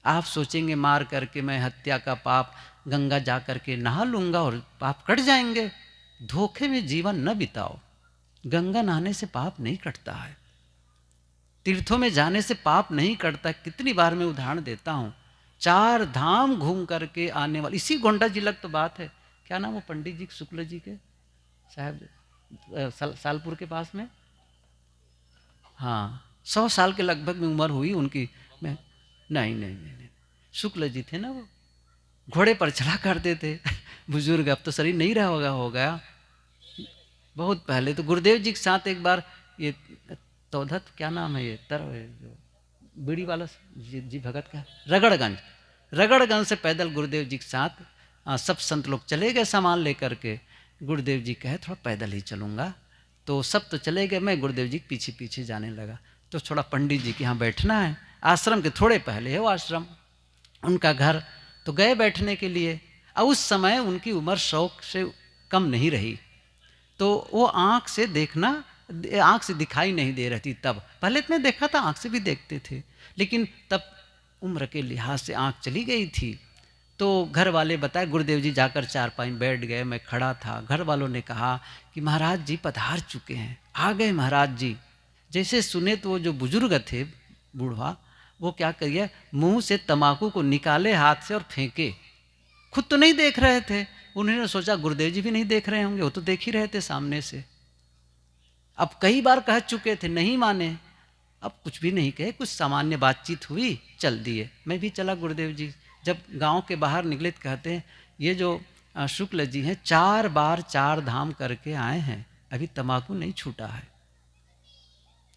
आप सोचेंगे मार करके मैं हत्या का पाप गंगा जा करके नहा लूंगा और पाप कट जाएंगे। धोखे में जीवन न बिताओ। गंगा नहाने से पाप नहीं कटता है, तीर्थों में जाने से पाप नहीं कटता। कितनी बार मैं उदाहरण देता हूँ, 4 धाम घूम करके आने वाले, इसी गोंडा जिला की तो बात है, क्या नाम वो पंडित जी शुक्ल जी के साहब, सालपुर के पास में, हाँ 100 साल के लगभग में उम्र हुई उनकी। मैं नहीं, शुक्ल जी थे ना, वो घोड़े पर चढ़ा करते थे बुजुर्ग, अब तो शरीर नहीं रहा हो गया। बहुत पहले तो गुरुदेव जी के साथ एक बार, ये तौधत क्या नाम है ये जो बीड़ी वाला जी भगत का, रगड़गंज से पैदल गुरुदेव जी के साथ सब संत लोग चले गए सामान लेकर के। गुरुदेव जी कहे थोड़ा पैदल ही चलूँगा, तो सब तो चले गए, मैं गुरुदेव जी के पीछे पीछे जाने लगा। तो थोड़ा पंडित जी के यहाँ बैठना है, आश्रम के थोड़े पहले है वो आश्रम, उनका घर, तो गए बैठने के लिए। और उस समय उनकी उम्र 100 से कम नहीं रही, तो वो आँख से देखना, आँख से दिखाई नहीं दे रही थी तब। पहले तो मैं देखा था, आँख से भी देखते थे, लेकिन तब उम्र के लिहाज से आँख चली गई थी। तो घर वाले बताए, गुरुदेव जी जाकर चारपाई में बैठ गए, मैं खड़ा था। घर वालों ने कहा कि महाराज जी पधार चुके हैं, आ गए महाराज जी। जैसे सुने तो वो जो बुजुर्ग थे बूढ़ा, वो क्या करिए, मुंह से तम्बाकू को निकाले हाथ से और फेंके। खुद तो नहीं देख रहे थे, उन्होंने सोचा गुरुदेव जी भी नहीं देख रहे होंगे, वो तो देख ही रहे थे सामने से। अब कई बार कह चुके थे, नहीं माने, अब कुछ भी नहीं कहे, कुछ सामान्य बातचीत हुई, चल दिए। मैं भी चला गुरुदेव जी। जब गांव के बाहर निकले तो कहते हैं, ये जो शुक्ल जी हैं 4 बार 4 धाम करके आए हैं, अभी तम्बाकू नहीं छूटा है।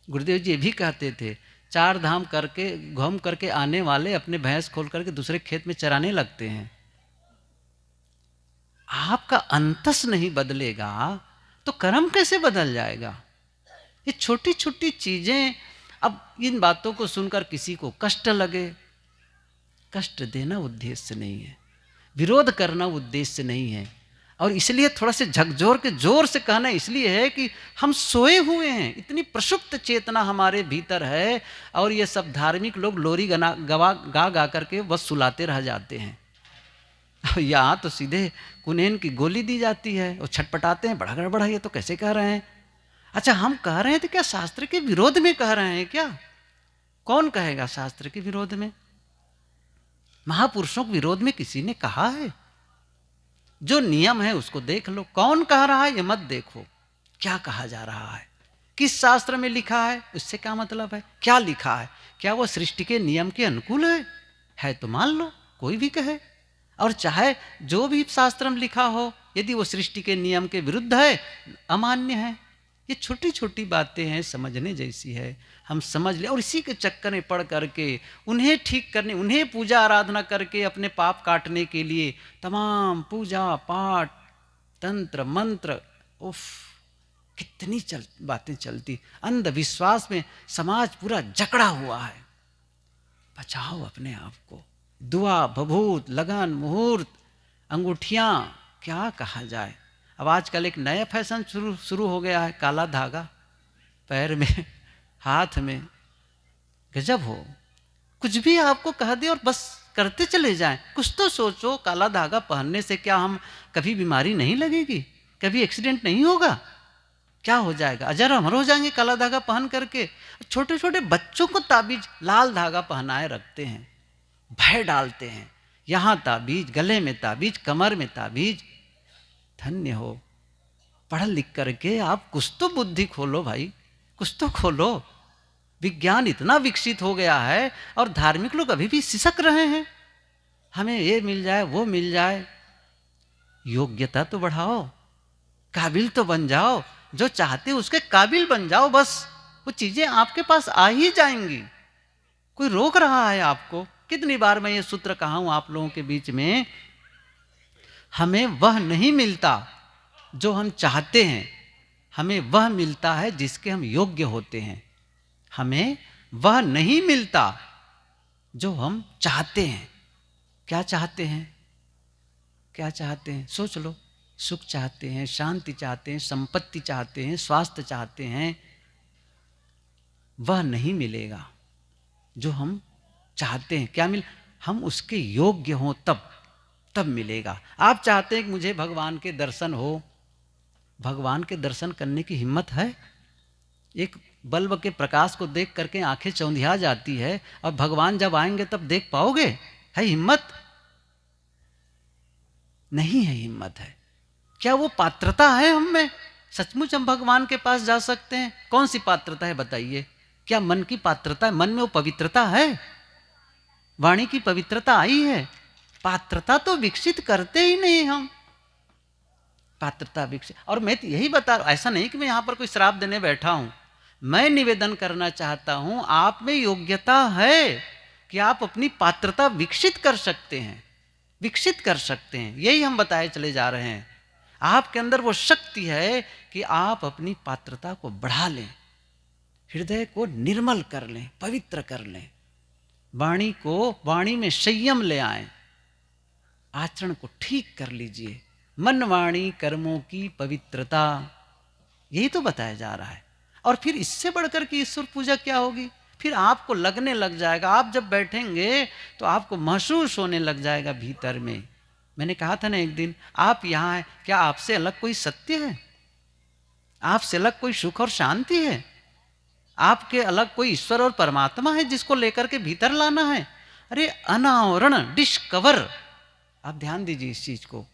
गुरुदेव जी ये भी कहते थे, 4 धाम करके घूम करके आने वाले अपने भैंस खोल करके दूसरे खेत में चराने लगते हैं। आपका अंतस नहीं बदलेगा तो कर्म कैसे बदल जाएगा? ये छोटी छोटी चीजें, अब इन बातों को सुनकर किसी को कष्ट लगे, कष्ट देना उद्देश्य नहीं है, विरोध करना उद्देश्य नहीं है। और इसलिए थोड़ा से झकझोर के जोर से कहना इसलिए है कि हम सोए हुए हैं, इतनी प्रसुप्त चेतना हमारे भीतर है, और ये सब धार्मिक लोग लोरी गा गा करके बस सुलाते रह जाते हैं। यहाँ तो सीधे कुनेन की गोली दी जाती है, वो छटपटाते हैं, बड़ा गड़बड़ है, ये तो कैसे कह रहे हैं। अच्छा, हम कह रहे हैं तो क्या शास्त्र के विरोध में कह रहे हैं क्या? कौन कहेगा शास्त्र के विरोध में? महापुरुषों के विरोध में किसी ने कहा है? जो नियम है उसको देख लो, कौन कह रहा है ये मत देखो, क्या कहा जा रहा है, किस शास्त्र में लिखा है, उससे क्या मतलब है, क्या लिखा है, क्या वो सृष्टि के नियम के अनुकूल है तो मान लो, कोई भी कहे। और चाहे जो भी शास्त्र में लिखा हो, यदि वो सृष्टि के नियम के विरुद्ध है, अमान्य है। ये छोटी छोटी बातें हैं, समझने जैसी है, हम समझ ले। और इसी के चक्कर में पड़ करके उन्हें ठीक करने, उन्हें पूजा आराधना करके अपने पाप काटने के लिए तमाम पूजा पाठ तंत्र मंत्र, उफ कितनी बातें चलती। अंधविश्वास में समाज पूरा जकड़ा हुआ है। बचाओ अपने आप को। दुआ भभूत लगन मुहूर्त अंगूठियाँ, क्या कहा जाए। अब आजकल एक नया फैशन शुरू हो गया है, काला धागा पैर में हाथ में, गजब हो। कुछ भी आपको कह दे और बस करते चले जाएं। कुछ तो सोचो, काला धागा पहनने से क्या हम कभी बीमारी नहीं लगेगी, कभी एक्सीडेंट नहीं होगा, क्या हो जाएगा, अजर अमर हो जाएंगे काला धागा पहन करके। छोटे छोटे बच्चों को ताबीज लाल धागा पहनाए रखते हैं, भय डालते हैं, यहाँ ताबीज, गले में ताबीज, कमर में ताबीज। धन्य हो, पढ़ लिख करके आप कुछ तो बुद्धि खोलो भाई, कुछ तो खोलो। विज्ञान इतना विकसित हो गया है और धार्मिक लोग अभी भी सिसक रहे हैं, हमें ये मिल जाए वो मिल जाए। योग्यता तो बढ़ाओ, काबिल तो बन जाओ, जो चाहते हो उसके काबिल बन जाओ, बस वो चीजें आपके पास आ ही जाएंगी। कोई रोक रहा है आपको? कितनी बार मैं ये सूत्र कहा हूं आप लोगों के बीच में हमें वह नहीं मिलता जो हम चाहते हैं, हमें वह मिलता है जिसके हम योग्य होते हैं। हमें वह नहीं मिलता जो हम चाहते हैं। क्या चाहते हैं? क्या चाहते हैं? सोच लो। सुख चाहते हैं, शांति चाहते हैं, संपत्ति चाहते हैं, स्वास्थ्य चाहते हैं। वह नहीं मिलेगा जो हम चाहते हैं। क्या मिल? हम उसके योग्य हों तब मिलेगा। आप चाहते हैं कि मुझे भगवान के दर्शन हो, भगवान के दर्शन करने की हिम्मत है? एक बल्ब के प्रकाश को देख करके आंखें चौंधिया जाती है, और भगवान जब आएंगे तब देख पाओगे? है हिम्मत? नहीं है हिम्मत है। क्या वो पात्रता है हम में? सचमुच हम भगवान के पास जा सकते हैं? कौन सी पात्रता है बताइए? क्या मन की पात्रता है? मन में वो पवित्रता है? वाणी की पवित्रता आई है? पात्रता तो विकसित करते ही नहीं हम। पात्रता विकसित। और मैं यही बता रहा हूं, ऐसा नहीं कि मैं यहां पर कोई श्राप देने बैठा हूं। मैं निवेदन करना चाहता हूं, आप में योग्यता है कि आप अपनी पात्रता विकसित कर सकते हैं, विकसित कर सकते हैं। यही हम बताए चले जा रहे हैं। आपके अंदर वो शक्ति है कि आप अपनी पात्रता को बढ़ा लें, हृदय को निर्मल कर लें, पवित्र कर लें, वाणी में संयम ले आए, आचरण को ठीक कर लीजिए। मन वाणी कर्मों की पवित्रता, यही तो बताया जा रहा है। और फिर इससे बढ़कर के ईश्वर पूजा क्या होगी? फिर आपको लगने लग जाएगा, आप जब बैठेंगे तो आपको महसूस होने लग जाएगा भीतर में। मैंने कहा था ना एक दिन, आप यहाँ हैं, क्या आपसे अलग कोई सत्य है? आपसे अलग कोई सुख और शांति है? आपके अलग कोई ईश्वर और परमात्मा है जिसको लेकर के भीतर लाना है? अरे अनावरण, डिस्कवर। आप ध्यान दीजिए इस चीज को।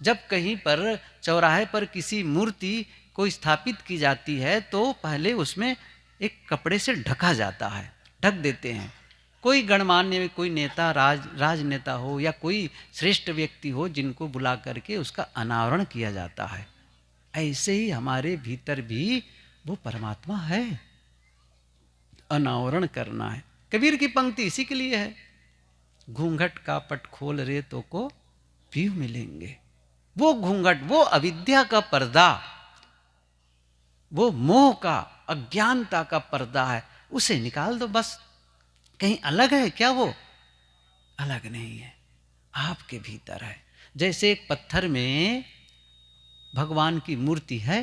जब कहीं पर चौराहे पर किसी मूर्ति को स्थापित की जाती है तो पहले उसमें एक कपड़े से ढका जाता है, ढक देते हैं। कोई गणमान्य, कोई नेता, राजनेता हो या कोई श्रेष्ठ व्यक्ति हो, जिनको बुला करके उसका अनावरण किया जाता है। ऐसे ही हमारे भीतर भी वो परमात्मा है, अनावरण करना है। कबीर की पंक्ति इसी के लिए है, घूंघट का पट खोल रे तो को पीऊ मिलेंगे। वो घूंघट, वो अविद्या का पर्दा, वो मोह का, अज्ञानता का पर्दा है, उसे निकाल दो बस। कहीं अलग है क्या? वो अलग नहीं है, आपके भीतर है। जैसे एक पत्थर में भगवान की मूर्ति है,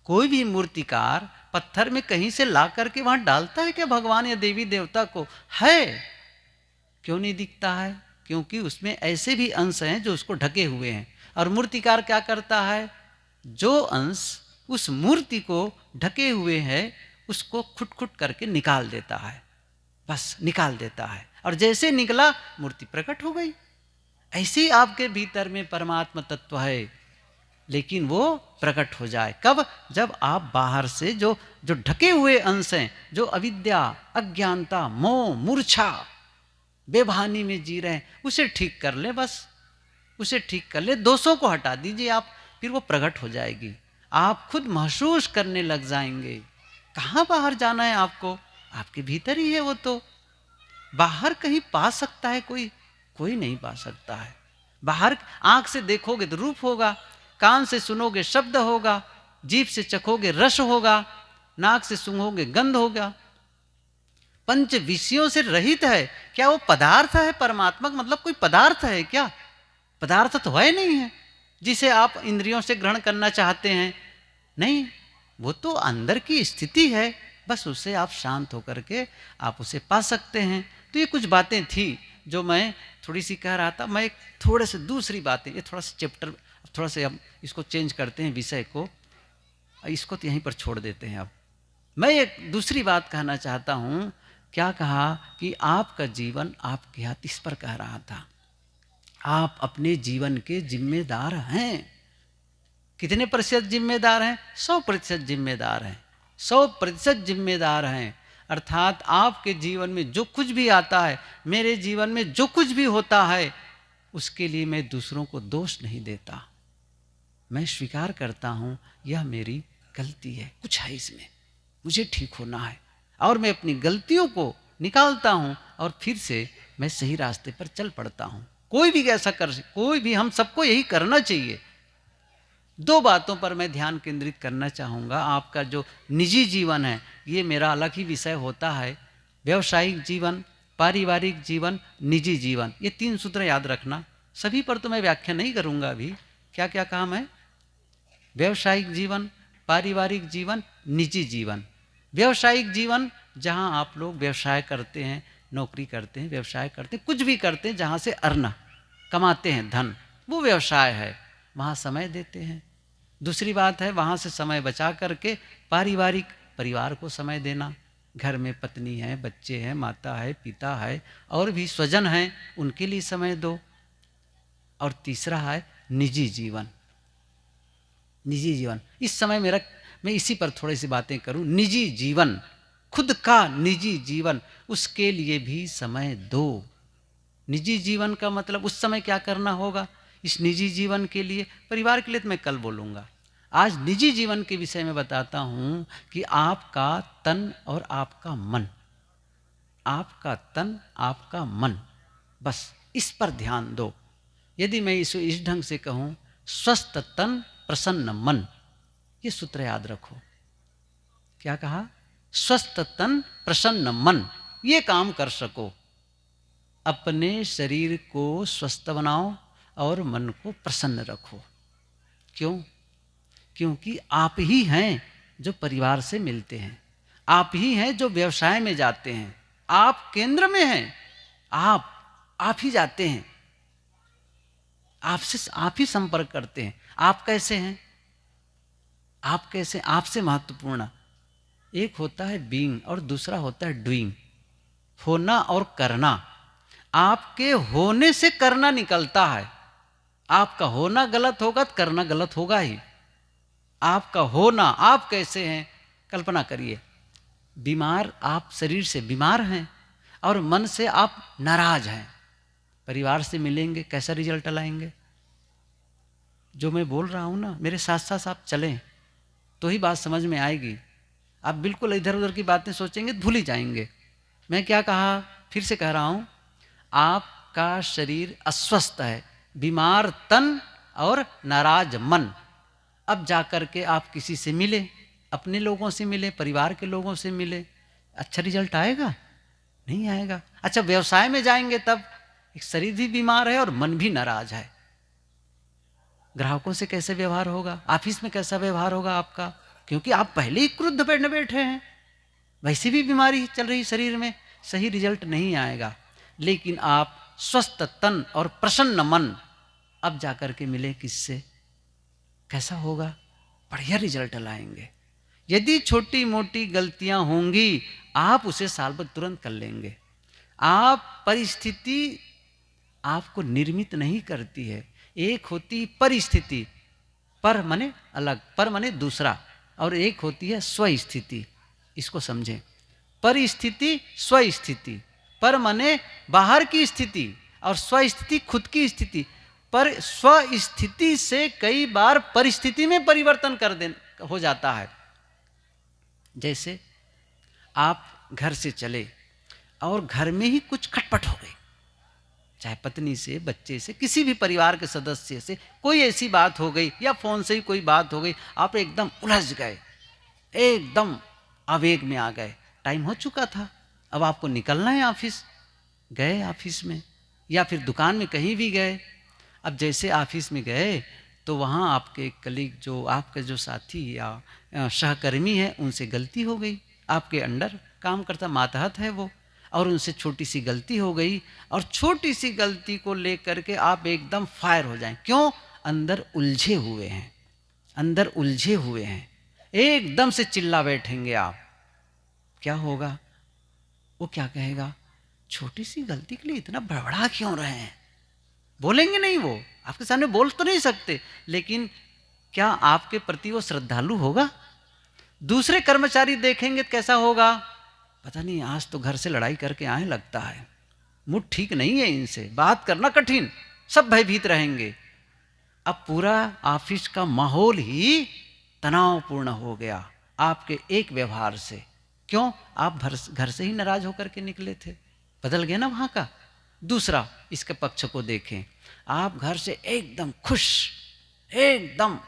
कोई भी मूर्तिकार पत्थर में कहीं से ला करके वहां डालता है क्या भगवान या देवी देवता को? है। क्यों नहीं दिखता है? क्योंकि उसमें ऐसे भी अंश हैं जो उसको ढके हुए हैं। और मूर्तिकार क्या करता है? जो अंश उस मूर्ति को ढके हुए है उसको खुट खुट करके निकाल देता है, बस निकाल देता है। और जैसे निकला मूर्ति प्रकट हो गई। ऐसे ही आपके भीतर में परमात्मा तत्व है, लेकिन वो प्रकट हो जाए कब? जब आप बाहर से जो ढके हुए अंश हैं, जो अविद्या, अज्ञानता, मोह, मूर्छा, बेभानी में जी रहे हैं, उसे ठीक कर ले बस। उसे ठीक कर ले, दोषों को हटा दीजिए आप, फिर वो प्रकट हो जाएगी। आप खुद महसूस करने लग जाएंगे। कहाँ बाहर जाना है आपको? आपके भीतर ही है वो तो। बाहर कहीं पा सकता है कोई? कोई नहीं पा सकता है। बाहर आंख से देखोगे तो रूप होगा, कान से सुनोगे शब्द होगा, जीभ से चखोगे रस होगा, नाक से सूंघोगे गंध होगा। पंच विषयों से रहित है। क्या वो पदार्थ है? परमात्मा मतलब कोई पदार्थ है क्या? पदार्थ तो है नहीं है जिसे आप इंद्रियों से ग्रहण करना चाहते हैं। नहीं, वो तो अंदर की स्थिति है, बस उससे आप शांत होकर के आप उसे पा सकते हैं। तो ये कुछ बातें थी जो मैं थोड़ी सी कह रहा था। मैं एक थोड़े से दूसरी बातें, ये थोड़ा सा चैप्टर, थोड़ा से हम इसको चेंज करते हैं विषय को, इसको तो यहीं पर छोड़ देते हैं। अब मैं एक दूसरी बात कहना चाहता हूँ। क्या कहा कि आपका जीवन आपके हाथ, इस पर कह रहा था। आप अपने जीवन के जिम्मेदार हैं। कितने प्रतिशत जिम्मेदार हैं? 100% जिम्मेदार हैं। 100% जिम्मेदार हैं। अर्थात आपके जीवन में जो कुछ भी आता है, मेरे जीवन में जो कुछ भी होता है, उसके लिए मैं दूसरों को दोष नहीं देता। मैं स्वीकार करता हूं यह मेरी गलती है, कुछ है इसमें, मुझे ठीक होना है। और मैं अपनी गलतियों को निकालता हूं और फिर से मैं सही रास्ते पर चल पड़ता हूं। कोई भी ऐसा कोई भी, हम सबको यही करना चाहिए। दो बातों पर मैं ध्यान केंद्रित करना चाहूँगा। आपका जो निजी जीवन है, ये मेरा अलग ही विषय होता है। व्यवसायिक जीवन, पारिवारिक जीवन, निजी जीवन, ये 3 सूत्र याद रखना। सभी पर तो मैं व्याख्या नहीं करूँगा अभी। क्या क्या कहा मैं? व्यवसायिक जीवन, पारिवारिक जीवन, निजी जीवन। व्यवसायिक जीवन, जहाँ आप लोग व्यवसाय करते हैं, नौकरी करते हैं, व्यवसाय करते हैं, कुछ भी करते हैं जहाँ से अर्न कमाते हैं धन, वो व्यवसाय है, वहाँ समय देते हैं। दूसरी बात है, वहाँ से समय बचा करके पारिवारिक, परिवार को समय देना। घर में पत्नी है, बच्चे हैं, माता है, पिता है, और भी स्वजन हैं, उनके लिए समय दो। और तीसरा है निजी जीवन। निजी जीवन, इस समय मैं इसी पर थोड़ी सी बातें करूं। निजी जीवन, खुद का निजी जीवन, उसके लिए भी समय दो। निजी जीवन का मतलब उस समय क्या करना होगा, इस निजी जीवन के लिए, परिवार के लिए तो मैं कल बोलूँगा। आज निजी जीवन के विषय में बताता हूँ कि आपका तन और आपका मन, आपका तन, आपका मन, बस इस पर ध्यान दो। यदि मैं इस ढंग से कहूँ, स्वस्थ तन प्रसन्न मन, ये सूत्र याद रखो। क्या कहा? स्वस्थ तन प्रसन्न मन, ये काम कर सको। अपने शरीर को स्वस्थ बनाओ और मन को प्रसन्न रखो। क्यों? क्योंकि आप ही हैं जो परिवार से मिलते हैं, आप ही हैं जो व्यवसाय में जाते हैं, आप केंद्र में हैं, आप ही जाते हैं, आप ही संपर्क करते हैं। आप कैसे हैं? आप कैसे? आपसे महत्वपूर्ण एक होता है बीइंग और दूसरा होता है डूइंग, होना और करना। आपके होने से करना निकलता है। आपका होना गलत होगा तो करना गलत होगा ही। आपका होना, आप कैसे हैं? कल्पना करिए, बीमार, आप शरीर से बीमार हैं और मन से आप नाराज हैं। परिवार से मिलेंगे, कैसा रिजल्ट लाएंगे? जो मैं बोल रहा हूं ना, मेरे साथ साथ आप चलें तो ही बात समझ में आएगी। आप बिल्कुल इधर उधर की बातें सोचेंगे तो भूल ही जाएंगे। मैं क्या कहा, फिर से कह रहा हूं, आपका शरीर अस्वस्थ है, बीमार तन और नाराज मन। अब जाकर के आप किसी से मिले, अपने लोगों से मिले, परिवार के लोगों से मिले, अच्छा रिजल्ट आएगा? नहीं आएगा। अच्छा, व्यवसाय में जाएंगे तब एक शरीर भी बीमार है और मन भी नाराज है। ग्राहकों से कैसे व्यवहार होगा? ऑफिस में कैसा व्यवहार होगा आपका? क्योंकि आप पहले ही क्रुद्ध बैठे हैं, वैसे भी बीमारी चल रही शरीर में, सही रिजल्ट नहीं आएगा। लेकिन आप स्वस्थ तन और प्रसन्न मन, अब जाकर के मिले किससे, कैसा होगा? बढ़िया रिजल्ट लाएंगे। यदि छोटी मोटी गलतियां होंगी, आप उसे साल भर तुरंत कर लेंगे। आप परिस्थिति आपको निर्मित नहीं करती है। एक होती परिस्थिति, पर माने अलग, पर माने दूसरा, और एक होती है स्वस्थिति। इसको समझें, परिस्थिति स्वस्थिति, पर माने बाहर की स्थिति और स्वस्थिति खुद की स्थिति। पर स्वस्थिति से कई बार परिस्थिति में परिवर्तन हो जाता है। जैसे आप घर से चले और घर में ही कुछ खटपट हो गई, चाहे पत्नी से, बच्चे से, किसी भी परिवार के सदस्य से कोई ऐसी बात हो गई, या फोन से ही कोई बात हो गई, आप एकदम उलझ गए, एकदम आवेग में आ गए। टाइम हो चुका था, अब आपको निकलना है ऑफिस। गए ऑफिस में या फिर दुकान में कहीं भी गए। अब जैसे ऑफिस में गए तो वहाँ आपके कलीग, जो आपके जो साथी या सहकर्मी हैं, उनसे गलती हो गई। आपके अंडर काम करता मातहत है वो, और उनसे छोटी सी गलती हो गई, और छोटी सी गलती को लेकर के आप एकदम फायर हो जाएं। क्यों? अंदर उलझे हुए हैं, अंदर उलझे हुए हैं, एकदम से चिल्ला बैठेंगे आप। क्या होगा? वो क्या कहेगा, छोटी सी गलती के लिए इतना बड़बड़ा क्यों रहे हैं? बोलेंगे नहीं, वो आपके सामने बोल तो नहीं सकते, लेकिन क्या आपके प्रति वो श्रद्धालु होगा? दूसरे कर्मचारी देखेंगे तो कैसा होगा, पता नहीं आज तो घर से लड़ाई करके आए लगता है, मूड ठीक नहीं है, इनसे बात करना कठिन, सब भयभीत रहेंगे। अब पूरा ऑफिस का माहौल ही तनावपूर्ण हो गया आपके एक व्यवहार से। क्यों? आप घर से ही नाराज होकर के निकले थे, बदल गया ना वहाँ का। दूसरा इसके पक्ष को देखें, आप घर से एकदम खुश, एकदम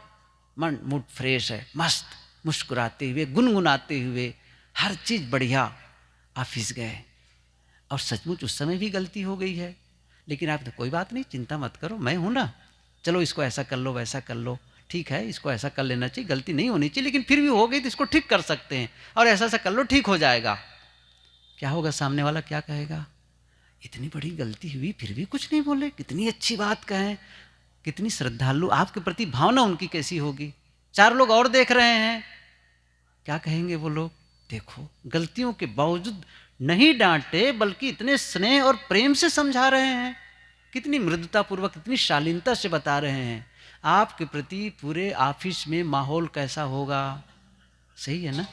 मन मूड फ्रेश है, मस्त मुस्कुराते हुए, गुनगुनाते हुए, हर चीज़ बढ़िया, ऑफिस गए और सचमुच उस समय भी गलती हो गई है, लेकिन आप तो कोई बात नहीं, चिंता मत करो, मैं हूँ ना, चलो इसको ऐसा कर लो वैसा कर लो, ठीक है इसको ऐसा कर लेना चाहिए, गलती नहीं होनी चाहिए, लेकिन फिर भी हो गई तो इसको ठीक कर सकते हैं, और ऐसा ऐसा कर लो ठीक हो जाएगा। क्या होगा, सामने वाला क्या कहेगा, इतनी बड़ी गलती हुई फिर भी कुछ नहीं बोले, कितनी अच्छी बात कहें, कितनी श्रद्धालु, आपके प्रति भावना उनकी कैसी होगी। 4 लोग और देख रहे हैं, क्या कहेंगे वो लोग, देखो गलतियों के बावजूद नहीं डांटे बल्कि इतने स्नेह और प्रेम से समझा रहे हैं, कितनी मृदुतापूर्वक, कितनी शालीनता से बता रहे हैं। आपके प्रति पूरे ऑफिस में माहौल कैसा होगा, सही है ना,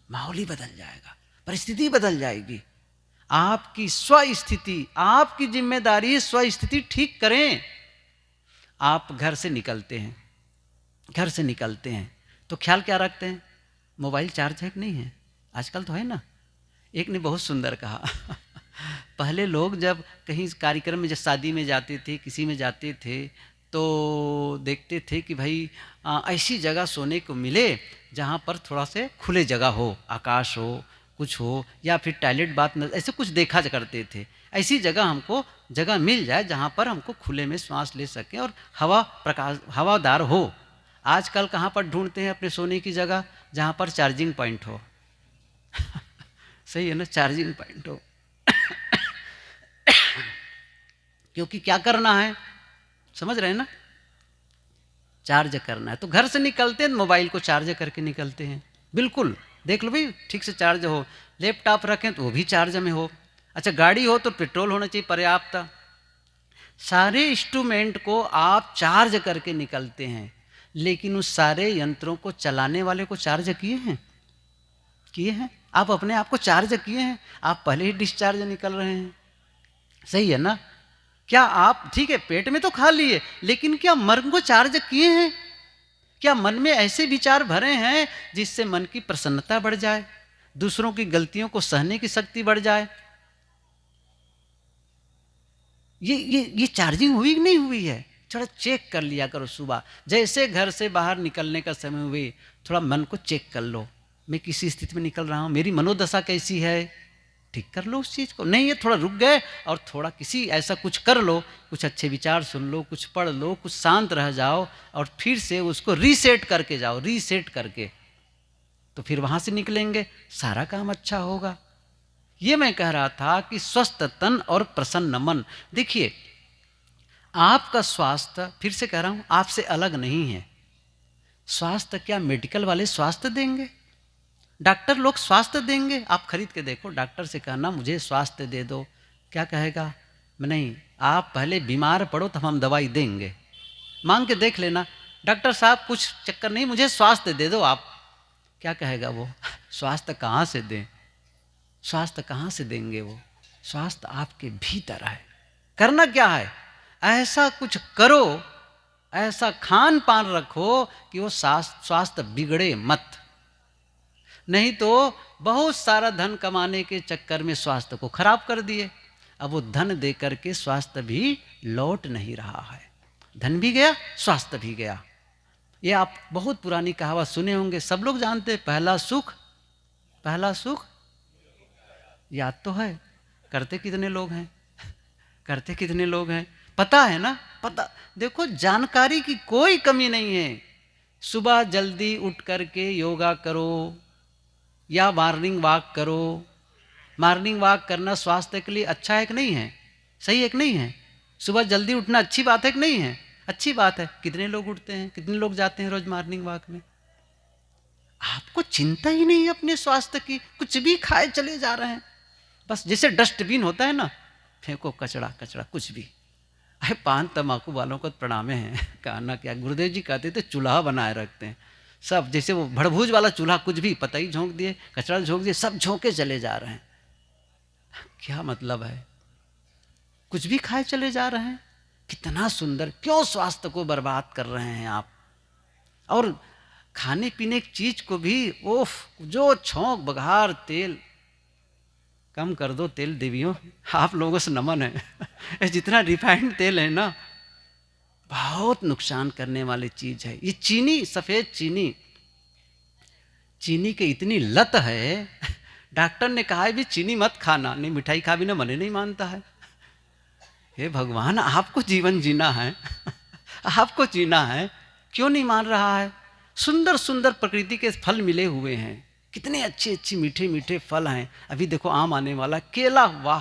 माहौल ही बदल जाएगा, परिस्थिति बदल जाएगी। आपकी स्वस्थिति, आपकी जिम्मेदारी स्वस्थिति ठीक करें। आप घर से निकलते हैं, घर से निकलते हैं तो ख्याल क्या रखते हैं, मोबाइल चार्ज है कि नहीं है, आजकल तो है ना। एक ने बहुत सुंदर कहा पहले लोग जब कहीं कार्यक्रम में, जब शादी में जाते थे, किसी में जाते थे, तो देखते थे कि भाई ऐसी जगह सोने को मिले जहाँ पर थोड़ा से खुले जगह हो, आकाश हो, कुछ हो, या फिर टॉयलेट बाथ ऐसे कुछ देखा करते थे। ऐसी जगह हमको जगह मिल जाए जहाँ पर हमको खुले में सांस ले सकें और हवा प्रकाश हवादार हो। आजकल कहाँ पर ढूंढते हैं अपने सोने की जगह, जहाँ पर चार्जिंग पॉइंट हो सही है ना, चार्जिंग पॉइंट हो क्योंकि क्या करना है, समझ रहे हैं ना, चार्ज करना है। तो घर से निकलते हैं मोबाइल को चार्ज करके निकलते हैं, बिल्कुल देख लो भाई ठीक से चार्ज हो, लैपटॉप रखें तो वो भी चार्ज में हो, अच्छा गाड़ी हो तो पेट्रोल होना चाहिए पर्याप्त। सारे इंस्ट्रूमेंट को आप चार्ज करके निकलते हैं, लेकिन उस सारे यंत्रों को चलाने वाले को चार्ज किए हैं, किए हैं, आप अपने आप को चार्ज किए हैं, आप पहले ही डिस्चार्ज निकल रहे हैं, सही है ना। क्या आप ठीक है पेट में तो खा लिए, लेकिन क्या मन को चार्ज किए हैं, क्या मन में ऐसे विचार भरे हैं जिससे मन की प्रसन्नता बढ़ जाए, दूसरों की गलतियों को सहने की शक्ति बढ़ जाए। ये चार्जिंग हुई कि नहीं हुई है, थोड़ा चेक कर लिया करो। सुबह जैसे घर से बाहर निकलने का समय हुए थोड़ा मन को चेक कर लो, मैं किसी स्थिति में निकल रहा हूँ, मेरी मनोदशा कैसी है, ठीक कर लो उस चीज़ को। नहीं ये थोड़ा रुक गए और थोड़ा किसी ऐसा कुछ कर लो, कुछ अच्छे विचार सुन लो, कुछ पढ़ लो, कुछ शांत रह जाओ और फिर से उसको रीसेट करके जाओ, रीसेट करके, तो फिर वहाँ से निकलेंगे, सारा काम अच्छा होगा। ये मैं कह रहा था कि स्वस्थ तन और प्रसन्न मन। देखिए आपका स्वास्थ्य, फिर से कह रहा हूँ, आपसे अलग नहीं है। स्वास्थ्य क्या मेडिकल वाले स्वास्थ्य देंगे, डॉक्टर लोग स्वास्थ्य देंगे? आप खरीद के देखो, डॉक्टर से कहना मुझे स्वास्थ्य दे दो, क्या कहेगा, नहीं आप पहले बीमार पड़ो तब हम दवाई देंगे। मांग के देख लेना, डॉक्टर साहब कुछ चक्कर नहीं, मुझे स्वास्थ्य दे दो आप, क्या कहेगा वो स्वास्थ्य कहाँ से दें, स्वास्थ्य कहाँ से देंगे वो, स्वास्थ्य आपके भीतर है। करना क्या है, ऐसा कुछ करो, ऐसा खान पान रखो कि वो स्वास्थ्य बिगड़े मत। नहीं तो बहुत सारा धन कमाने के चक्कर में स्वास्थ्य को खराब कर दिए, अब वो धन दे करके स्वास्थ्य भी लौट नहीं रहा है, धन भी गया स्वास्थ्य भी गया। ये आप बहुत पुरानी कहावत सुने होंगे, सब लोग जानते हैं, पहला सुख याद तो है, करते कितने लोग हैं करते कितने लोग हैं, पता है ना, पता। देखो जानकारी की कोई कमी नहीं है, सुबह जल्दी उठ करके योगा करो या मॉर्निंग वॉक करो। मॉर्निंग वॉक करना स्वास्थ्य के लिए अच्छा है कि नहीं है, सही है कि नहीं है, सुबह जल्दी उठना अच्छी बात है कि नहीं है, अच्छी बात है। कितने लोग उठते हैं, कितने लोग जाते हैं रोज मॉर्निंग वॉक में। आपको चिंता ही नहीं है अपने स्वास्थ्य की, कुछ भी खाए चले जा रहे हैं, बस जैसे डस्टबिन होता है ना, फेंको कचड़ा कचड़ा कुछ भी। अरे पान तम्बाकू वालों को प्रणामे हैं, कहना क्या, गुरुदेव जी कहते थे चूल्हा बनाए रखते हैं, सब जैसे वो भड़भूज वाला चूल्हा, कुछ भी पतई झोंक दिए, कचरा झोंक दिए, सब झोंके चले जा रहे हैं। क्या मतलब है, कुछ भी खाए चले जा रहे हैं, कितना सुंदर, क्यों स्वास्थ्य को बर्बाद कर रहे हैं आप। और खाने पीने की चीज को भी ओफ, जो छौंक बघार तेल, कम कर दो तेल देवियों, आप लोगों से नमन है। जितना रिफाइंड तेल है ना, बहुत नुकसान करने वाली चीज है ये चीनी, सफेद चीनी। चीनी की इतनी लत है, डॉक्टर ने कहा है भी चीनी मत खाना, नहीं मिठाई खा भी ना, मने नहीं मानता है। हे भगवान, आपको जीवन जीना है, आपको जीना है, क्यों नहीं मान रहा है? सुंदर सुंदर प्रकृति के फल मिले हुए हैं, कितने अच्छे अच्छे मीठे मीठे फल हैं। अभी देखो आम आने वाला, केला, वाह,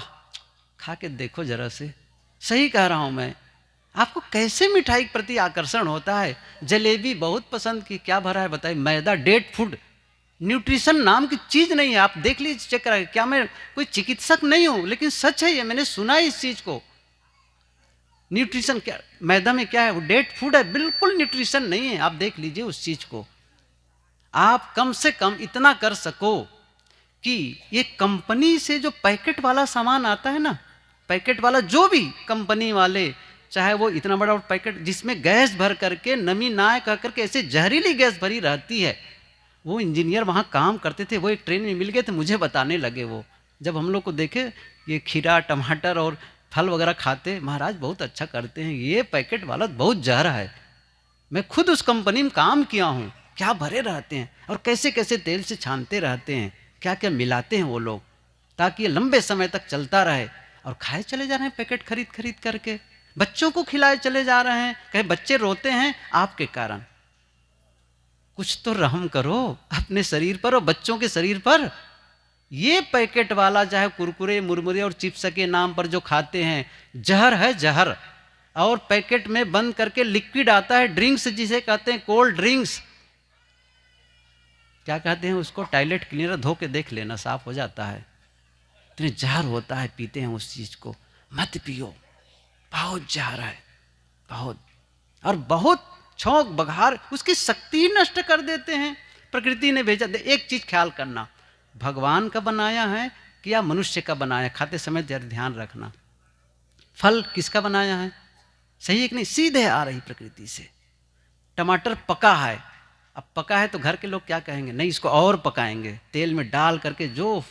खा के देखो जरा से। सही कह रहा हूं मैं, आपको कैसे मिठाई के प्रति आकर्षण होता है। जलेबी बहुत पसंद की, क्या भरा है बताइए, मैदा, डेट फूड, न्यूट्रिशन नाम की चीज नहीं है। आप देख लीजिए, चेक करा, क्या मैं कोई चिकित्सक नहीं हूं, लेकिन सच है ये, मैंने सुना है इस चीज को। न्यूट्रिशन क्या, मैदा में क्या है, वो डेट फूड है, बिल्कुल न्यूट्रिशन नहीं है। आप देख लीजिए उस चीज को। आप कम से कम इतना कर सको कि ये कंपनी से जो पैकेट वाला सामान आता है ना, पैकेट वाला जो भी कंपनी वाले, चाहे वो इतना बड़ा पैकेट जिसमें गैस भर करके, नमी ना कह करके ऐसे जहरीली गैस भरी रहती है। वो इंजीनियर वहाँ काम करते थे, वो एक ट्रेन में मिल गए थे, मुझे बताने लगे वो, जब हम लोग को देखे ये खीरा टमाटर और फल वगैरह खाते, महाराज बहुत अच्छा करते हैं, ये पैकेट वाला बहुत जहर है। मैं खुद उस कंपनी में काम किया हूँ, क्या भरे रहते हैं और कैसे कैसे तेल से छानते रहते हैं, क्या क्या मिलाते हैं वो लोग, ताकि ये लंबे समय तक चलता रहे। और खाए चले जा रहे हैं पैकेट खरीद खरीद करके, बच्चों को खिलाए चले जा रहे हैं। कहे बच्चे रोते हैं आपके कारण, कुछ तो रहम करो अपने शरीर पर और बच्चों के शरीर पर। ये पैकेट वाला चाहे कुरकुरे मुरमुरे और चिप्स के नाम पर जो खाते हैं, जहर है जहर। और पैकेट में बंद करके लिक्विड आता है, ड्रिंक्स जिसे कहते हैं, कोल्ड ड्रिंक्स, क्या कहते हैं उसको, टॉयलेट क्लीनर, धो के देख लेना, साफ हो जाता है। इतने जहर होता है, पीते हैं उस चीज को, मत पियो, बहुत जहर है बहुत। और बहुत छौंक बघार, उसकी शक्ति नष्ट कर देते हैं। प्रकृति ने भेजा। एक चीज ख्याल करना, भगवान का बनाया है कि या मनुष्य का बनाया, खाते समय ध्यान रखना। फल किसका बनाया है, सही है कि नहीं, सीधे आ रही प्रकृति से। टमाटर पका है, अब पका है तो घर के लोग क्या कहेंगे, नहीं इसको और पकाएंगे, तेल में डाल करके जो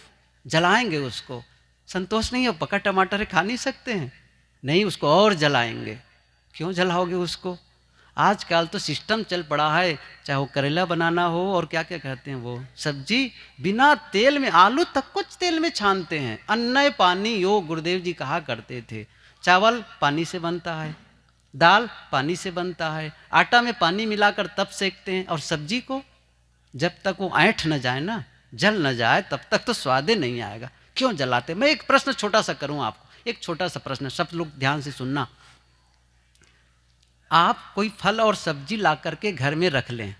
जलाएंगे उसको। संतोष नहीं है, पका टमाटर है, खा नहीं सकते हैं, नहीं उसको और जलाएंगे। क्यों जलाओगे उसको? आजकल तो सिस्टम चल पड़ा है, चाहे वो करेला बनाना हो और क्या क्या कहते हैं वो सब्जी, बिना तेल में, आलू तक कुछ तेल में छानते हैं। अन्न पानी योग, गुरुदेव जी कहा करते थे। चावल पानी से बनता है, दाल पानी से बनता है, आटा में पानी मिलाकर तब सेकते हैं। और सब्जी को जब तक वो ऐंठ न जाए ना, जल न जाए, तब तक तो स्वादे नहीं आएगा। क्यों जलाते? मैं एक प्रश्न छोटा सा करूं आपको, एक छोटा सा प्रश्न, सब लोग ध्यान से सुनना। आप कोई फल और सब्जी ला करके घर में रख लें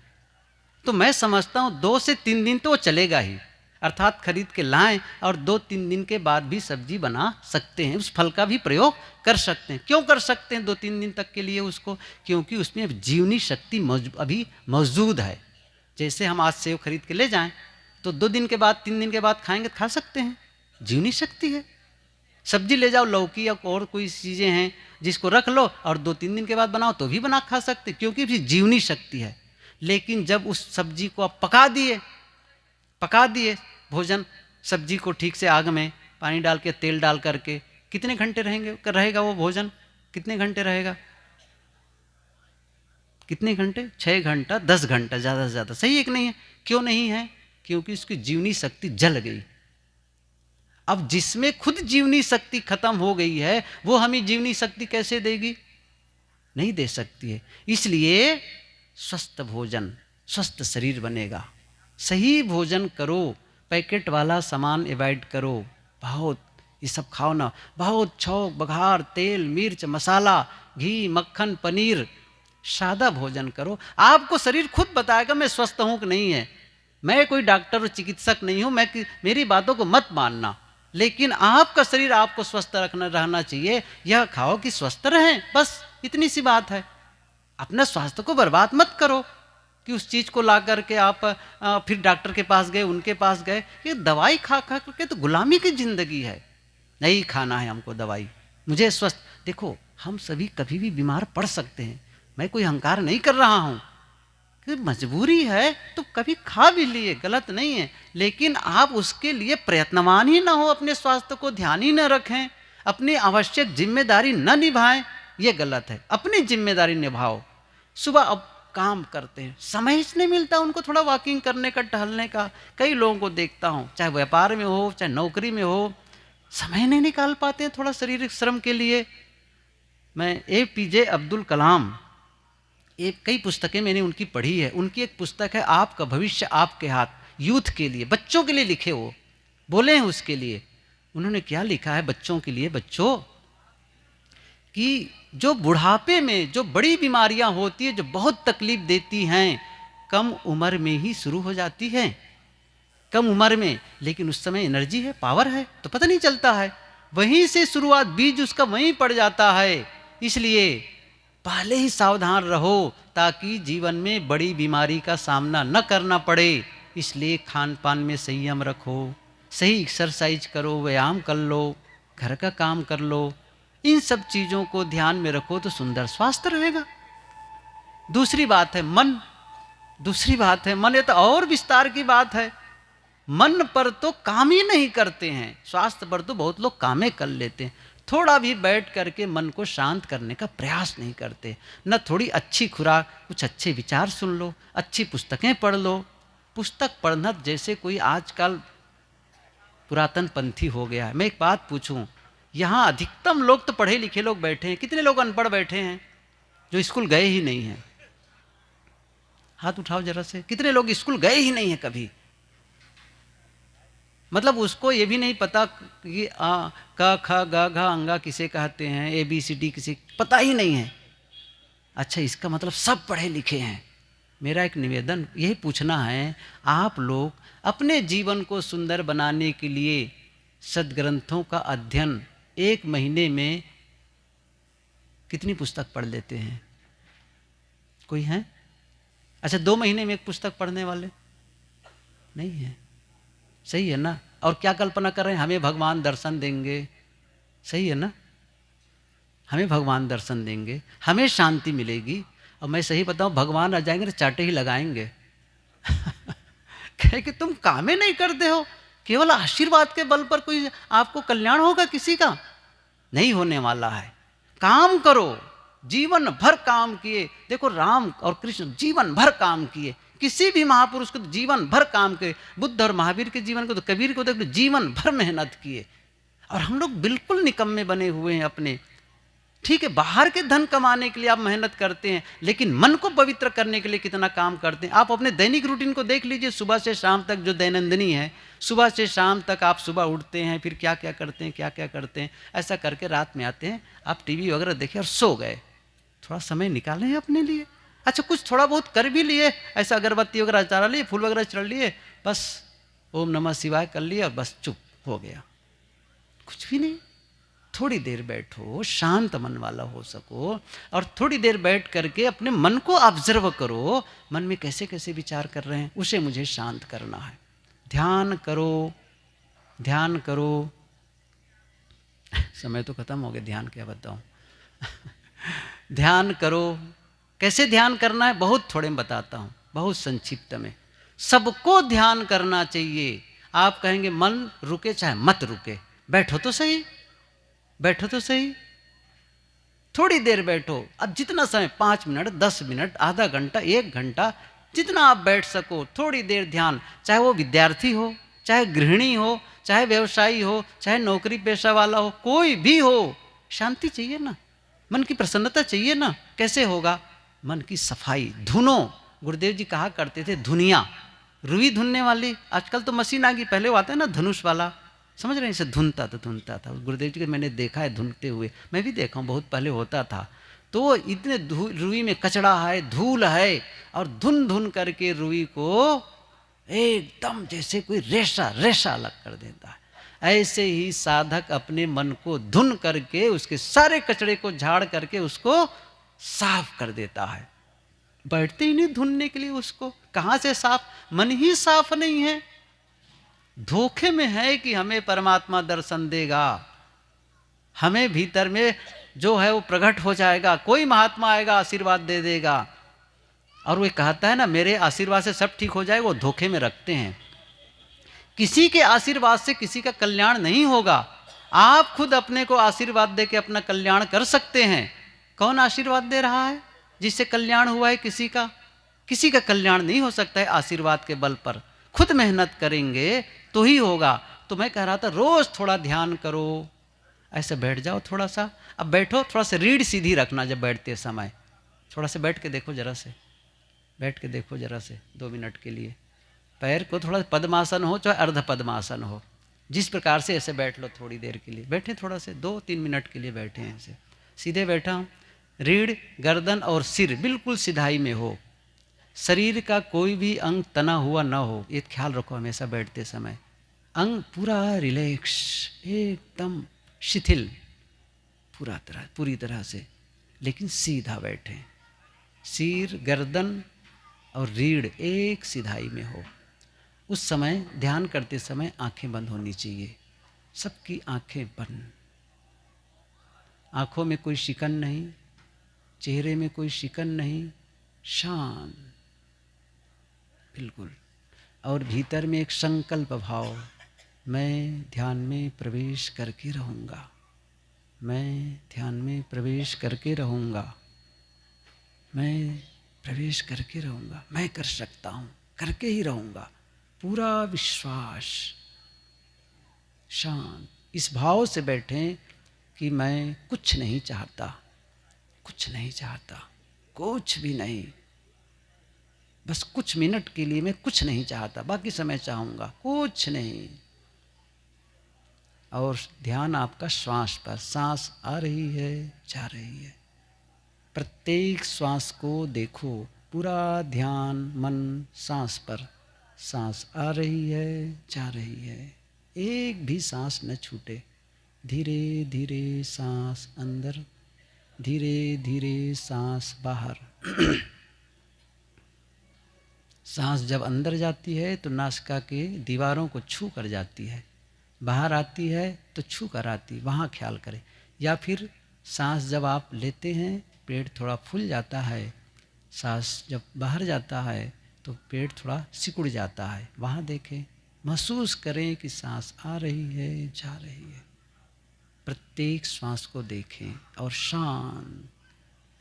तो मैं समझता हूं 2 से 3 दिन तो वो चलेगा ही, अर्थात खरीद के लाएं और 2-3 दिन के बाद भी सब्जी बना सकते हैं, उस फल का भी प्रयोग कर सकते हैं। क्यों कर सकते हैं 2-3 दिन तक के लिए उसको? क्योंकि उसमें जीवनी शक्ति अभी मौजूद है। जैसे हम आज सेव खरीद के ले जाएं तो 2 दिन के बाद 3 दिन के बाद खाएंगे तो खा सकते हैं, जीवनी शक्ति है। सब्जी ले जाओ, लौकी या और कोई चीज़ें हैं जिसको रख लो और 2-3 दिन के बाद बनाओ तो भी बना खा सकते, क्योंकि भी जीवनी शक्ति है। लेकिन जब उस सब्जी को आप पका दिए भोजन, सब्जी को ठीक से आग में पानी डाल के, तेल डाल करके, कितने घंटे रहेगा वो भोजन? कितने घंटे रहेगा? कितने घंटे? 6 घंटा 10 घंटा ज़्यादा से ज़्यादा, सही है कि नहीं है? क्यों नहीं है? क्योंकि उसकी जीवनी शक्ति जल गई। अब जिसमें खुद जीवनी शक्ति खत्म हो गई है वो हमें जीवनी शक्ति कैसे देगी? नहीं दे सकती है। इसलिए स्वस्थ भोजन, स्वस्थ शरीर बनेगा। सही भोजन करो, पैकेट वाला सामान अवॉइड करो। बहुत ये सब खाओ ना, बहुत छौंक बघार, तेल मिर्च मसाला, घी मक्खन पनीर, सादा भोजन करो। आपको शरीर खुद बताएगा मैं स्वस्थ हूं कि नहीं है। मैं कोई डॉक्टर और चिकित्सक नहीं हूं, मेरी बातों को मत मानना, लेकिन आपका शरीर आपको स्वस्थ रहना चाहिए। यह खाओ कि स्वस्थ रहें, बस इतनी सी बात है। अपना स्वास्थ्य को बर्बाद मत करो कि उस चीज़ को ला करके आप फिर डॉक्टर के पास गए, उनके पास गए। ये दवाई खा खा करके तो गुलामी की जिंदगी है। नहीं खाना है हमको दवाई, मुझे स्वस्थ। देखो हम सभी कभी भी बीमार पड़ सकते हैं, मैं कोई अहंकार नहीं कर रहा हूँ कि मजबूरी है तो कभी खा भी लिए, गलत नहीं है, लेकिन आप उसके लिए प्रयत्नवान ही ना हो, अपने स्वास्थ्य को ध्यान ही न रखें, अपनी आवश्यक जिम्मेदारी न निभाएं, ये गलत है। अपनी जिम्मेदारी निभाओ। सुबह अब काम करते हैं, समय ही नहीं मिलता उनको थोड़ा वॉकिंग करने का, टहलने का। कई लोगों को देखता हूँ, चाहे व्यापार में हो चाहे नौकरी में हो, समय नहीं निकाल पाते हैं थोड़ा शारीरिक श्रम के लिए। मैं APJ अब्दुल कलाम, एक कई पुस्तकें मैंने उनकी पढ़ी है। उनकी एक पुस्तक है आपका भविष्य आपके हाथ, यूथ के लिए, बच्चों के लिए लिखे, वो बोले हैं उसके लिए। उन्होंने क्या लिखा है बच्चों के लिए? बच्चों कि जो बुढ़ापे में जो बड़ी बीमारियां होती है, जो बहुत तकलीफ देती हैं, कम उम्र में ही शुरू हो जाती हैं, कम उम्र में, लेकिन उस समय एनर्जी है, पावर है, तो पता नहीं चलता है। वहीं से शुरुआत, बीज उसका वहीं पड़ जाता है। इसलिए पहले ही सावधान रहो ताकि जीवन में बड़ी बीमारी का सामना न करना पड़े। इसलिए खान पान में संयम रखो, सही एक्सरसाइज करो, व्यायाम कर लो, घर का काम कर लो, इन सब चीज़ों को ध्यान में रखो तो सुंदर स्वास्थ्य रहेगा। दूसरी बात है मन, दूसरी बात है मन, ये तो और विस्तार की बात है। मन पर तो काम ही नहीं करते हैं, स्वास्थ्य पर तो बहुत लोग कामें कर लेते हैं, थोड़ा भी बैठ करके मन को शांत करने का प्रयास नहीं करते। न थोड़ी अच्छी खुराक, कुछ अच्छे विचार सुन लो, अच्छी पुस्तकें पढ़ लो। पुस्तक पढ़ना जैसे कोई आजकल पुरातन पंथी हो गया है। मैं एक बात पूछूं, यहाँ अधिकतम लोग तो पढ़े लिखे लोग बैठे हैं, कितने लोग अनपढ़ बैठे हैं जो स्कूल गए ही नहीं हैं? हाथ उठाओ जरा से, कितने लोग स्कूल गए ही नहीं हैं कभी? मतलब उसको ये भी नहीं पता कि आ क ख ग घ अंगा किसे कहते हैं, ABCD किसे पता ही नहीं है। अच्छा, इसका मतलब सब पढ़े लिखे हैं। मेरा एक निवेदन यही पूछना है, आप लोग अपने जीवन को सुंदर बनाने के लिए सद्ग्रंथों का अध्ययन 1 महीने में कितनी पुस्तक पढ़ लेते हैं? कोई है? अच्छा, 2 महीने में एक पुस्तक पढ़ने वाले नहीं है? सही है ना? और क्या कल्पना कर रहे हैं, हमें भगवान दर्शन देंगे? सही है ना? हमें भगवान दर्शन देंगे, हमें शांति मिलेगी। और मैं सही बताऊं, भगवान आ जाएंगे तो चाटे ही लगाएंगे कहे कि तुम कामें नहीं करते हो, केवल आशीर्वाद के बल पर कोई आपको कल्याण होगा किसी का? नहीं होने वाला है। काम करो, जीवन भर काम किए। देखो राम और कृष्ण जीवन भर काम किए, किसी भी महापुरुष को तो जीवन भर काम किए। बुद्ध और महावीर के जीवन को तो, कबीर को देखो जीवन भर मेहनत किए। और हम लोग बिल्कुल निकम्मे बने हुए हैं अपने। ठीक है, बाहर के धन कमाने के लिए आप मेहनत करते हैं, लेकिन मन को पवित्र करने के लिए कितना काम करते हैं। आप अपने दैनिक रूटीन को देख लीजिए, सुबह से शाम तक जो दैनंदिनी है, सुबह से शाम तक आप सुबह उठते हैं, फिर क्या क्या करते हैं, क्या क्या करते हैं, ऐसा करके रात में आते हैं, आप TV वगैरह देखें और सो गए। थोड़ा समय निकालें अपने लिए। अच्छा, कुछ थोड़ा बहुत कर भी लिए, ऐसा अगरबत्ती वगैरह चढ़ा लिए, फूल वगैरह चढ़ लिए, बस ओम नमः शिवाय कर लिया और बस चुप हो गया, कुछ भी नहीं। थोड़ी देर बैठो, शांत मन वाला हो सको, और थोड़ी देर बैठ करके अपने मन को ऑब्जर्व करो, मन में कैसे कैसे विचार कर रहे हैं, उसे मुझे शांत करना है। ध्यान करो, ध्यान करो। समय तो खत्म हो गया, ध्यान क्या बताऊं ध्यान करो। कैसे ध्यान करना है, बहुत थोड़े में बताता हूं, बहुत संक्षिप्त में। सबको ध्यान करना चाहिए। आप कहेंगे मन रुके चाहे मत रुके, बैठो तो सही, बैठो तो सही, थोड़ी देर बैठो। अब जितना समय, 5 मिनट, 10 मिनट, आधा घंटा, 1 घंटा, जितना आप बैठ सको, थोड़ी देर ध्यान। चाहे वो विद्यार्थी हो, चाहे गृहिणी हो, चाहे व्यवसायी हो, चाहे नौकरी पेशा वाला हो, कोई भी हो, शांति चाहिए ना, मन की प्रसन्नता चाहिए ना। कैसे होगा? मन की सफाई, धुनो। गुरुदेव जी कहा करते थे धुनिया, रुई धुनने वाली। आजकल तो मशीन आ गई, पहले वो आता है ना धनुष वाला, समझ रहे हैं, इसे धुनता था। गुरुदेव जी के मैंने देखा है धुनते हुए, मैं भी देखा हूँ, बहुत पहले होता था। तो इतने रुई में कचड़ा है, धूल है, और धुन धुन करके रुई को एकदम जैसे कोई रेशा रेशा अलग कर देता है। ऐसे ही साधक अपने मन को धुन करके, उसके सारे कचड़े को झाड़ करके उसको साफ कर देता है। बैठते ही नहीं धुनने के लिए उसको, कहाँ से साफ? मन ही साफ नहीं है। धोखे में है कि हमें परमात्मा दर्शन देगा, हमें भीतर में जो है वो प्रकट हो जाएगा, कोई महात्मा आएगा आशीर्वाद दे देगा। और वो कहता है ना मेरे आशीर्वाद से सब ठीक हो जाएगा, वो धोखे में रखते हैं। किसी के आशीर्वाद से किसी का कल्याण नहीं होगा। आप खुद अपने को आशीर्वाद दे के अपना कल्याण कर सकते हैं। कौन आशीर्वाद दे रहा है जिससे कल्याण हुआ है किसी का? किसी का कल्याण नहीं हो सकता है आशीर्वाद के बल पर। खुद मेहनत करेंगे तो ही होगा। तो मैं कह रहा था रोज थोड़ा ध्यान करो, ऐसे बैठ जाओ थोड़ा सा। अब बैठो, थोड़ा सा रीढ़ सीधी रखना जब बैठते समय। थोड़ा सा बैठ के देखो जरा से, बैठ के देखो जरा से 2 मिनट के लिए। पैर को थोड़ा पद्मासन हो चाहे अर्ध पद्मासन हो, जिस प्रकार से ऐसे बैठ लो थोड़ी देर के लिए। बैठे थोड़ा से 2-3 मिनट के लिए बैठे हैं ऐसे, सीधे बैठा हूँ। रीढ़, गर्दन और सिर बिल्कुल सिधाई में हो। शरीर का कोई भी अंग तना हुआ ना हो, ये ख्याल रखो हमेशा बैठते समय। अंग पूरा रिलैक्स, एकदम शिथिल, पूरी तरह से, लेकिन सीधा बैठे। सिर, गर्दन और रीढ़ एक सिधाई में हो। उस समय ध्यान करते समय आंखें बंद होनी चाहिए, सबकी आंखें बंद। आंखों में कोई शिकन नहीं, चेहरे में कोई शिकन नहीं, शांत बिल्कुल। और भीतर में एक संकल्प भाव, मैं ध्यान में प्रवेश करके रहूँगा, मैं ध्यान में प्रवेश करके रहूँगा, मैं प्रवेश करके रहूँगा, मैं कर सकता हूँ, करके ही रहूँगा, पूरा विश्वास। शांत इस भाव से बैठें कि मैं कुछ नहीं चाहता, कुछ नहीं चाहता, कुछ भी नहीं। बस कुछ मिनट के लिए मैं कुछ नहीं चाहता, बाकी समय चाहूँगा, कुछ नहीं। और ध्यान आपका श्वास पर, सांस आ रही है, जा रही है, प्रत्येक श्वास को देखो। पूरा ध्यान मन सांस पर, सांस आ रही है, जा रही है, एक भी सांस न छूटे। धीरे धीरे सांस अंदर, धीरे धीरे सांस बाहर। सांस जब अंदर जाती है तो नासिका के दीवारों को छू कर जाती है, बाहर आती है तो छू कर आती, वहाँ ख्याल करें। या फिर सांस जब आप लेते हैं पेट थोड़ा फूल जाता है, सांस जब बाहर जाता है तो पेट थोड़ा सिकुड़ जाता है, वहाँ देखें, महसूस करें कि सांस आ रही है, जा रही है। प्रत्येक श्वास को देखें और शांत,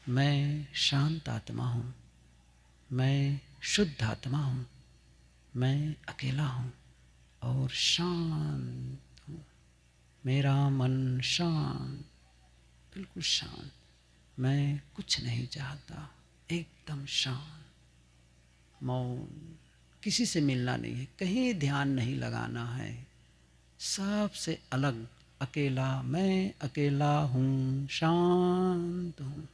मैं शांत आत्मा हूँ, मैं शुद्ध आत्मा हूँ, मैं अकेला हूँ और शांत हूँ। मेरा मन शांत, बिल्कुल शांत, मैं कुछ नहीं चाहता, एकदम शांत, मौन, किसी से मिलना नहीं है, कहीं ध्यान नहीं लगाना है, सबसे अलग, अकेला, मैं अकेला हूँ, शांत हूँ,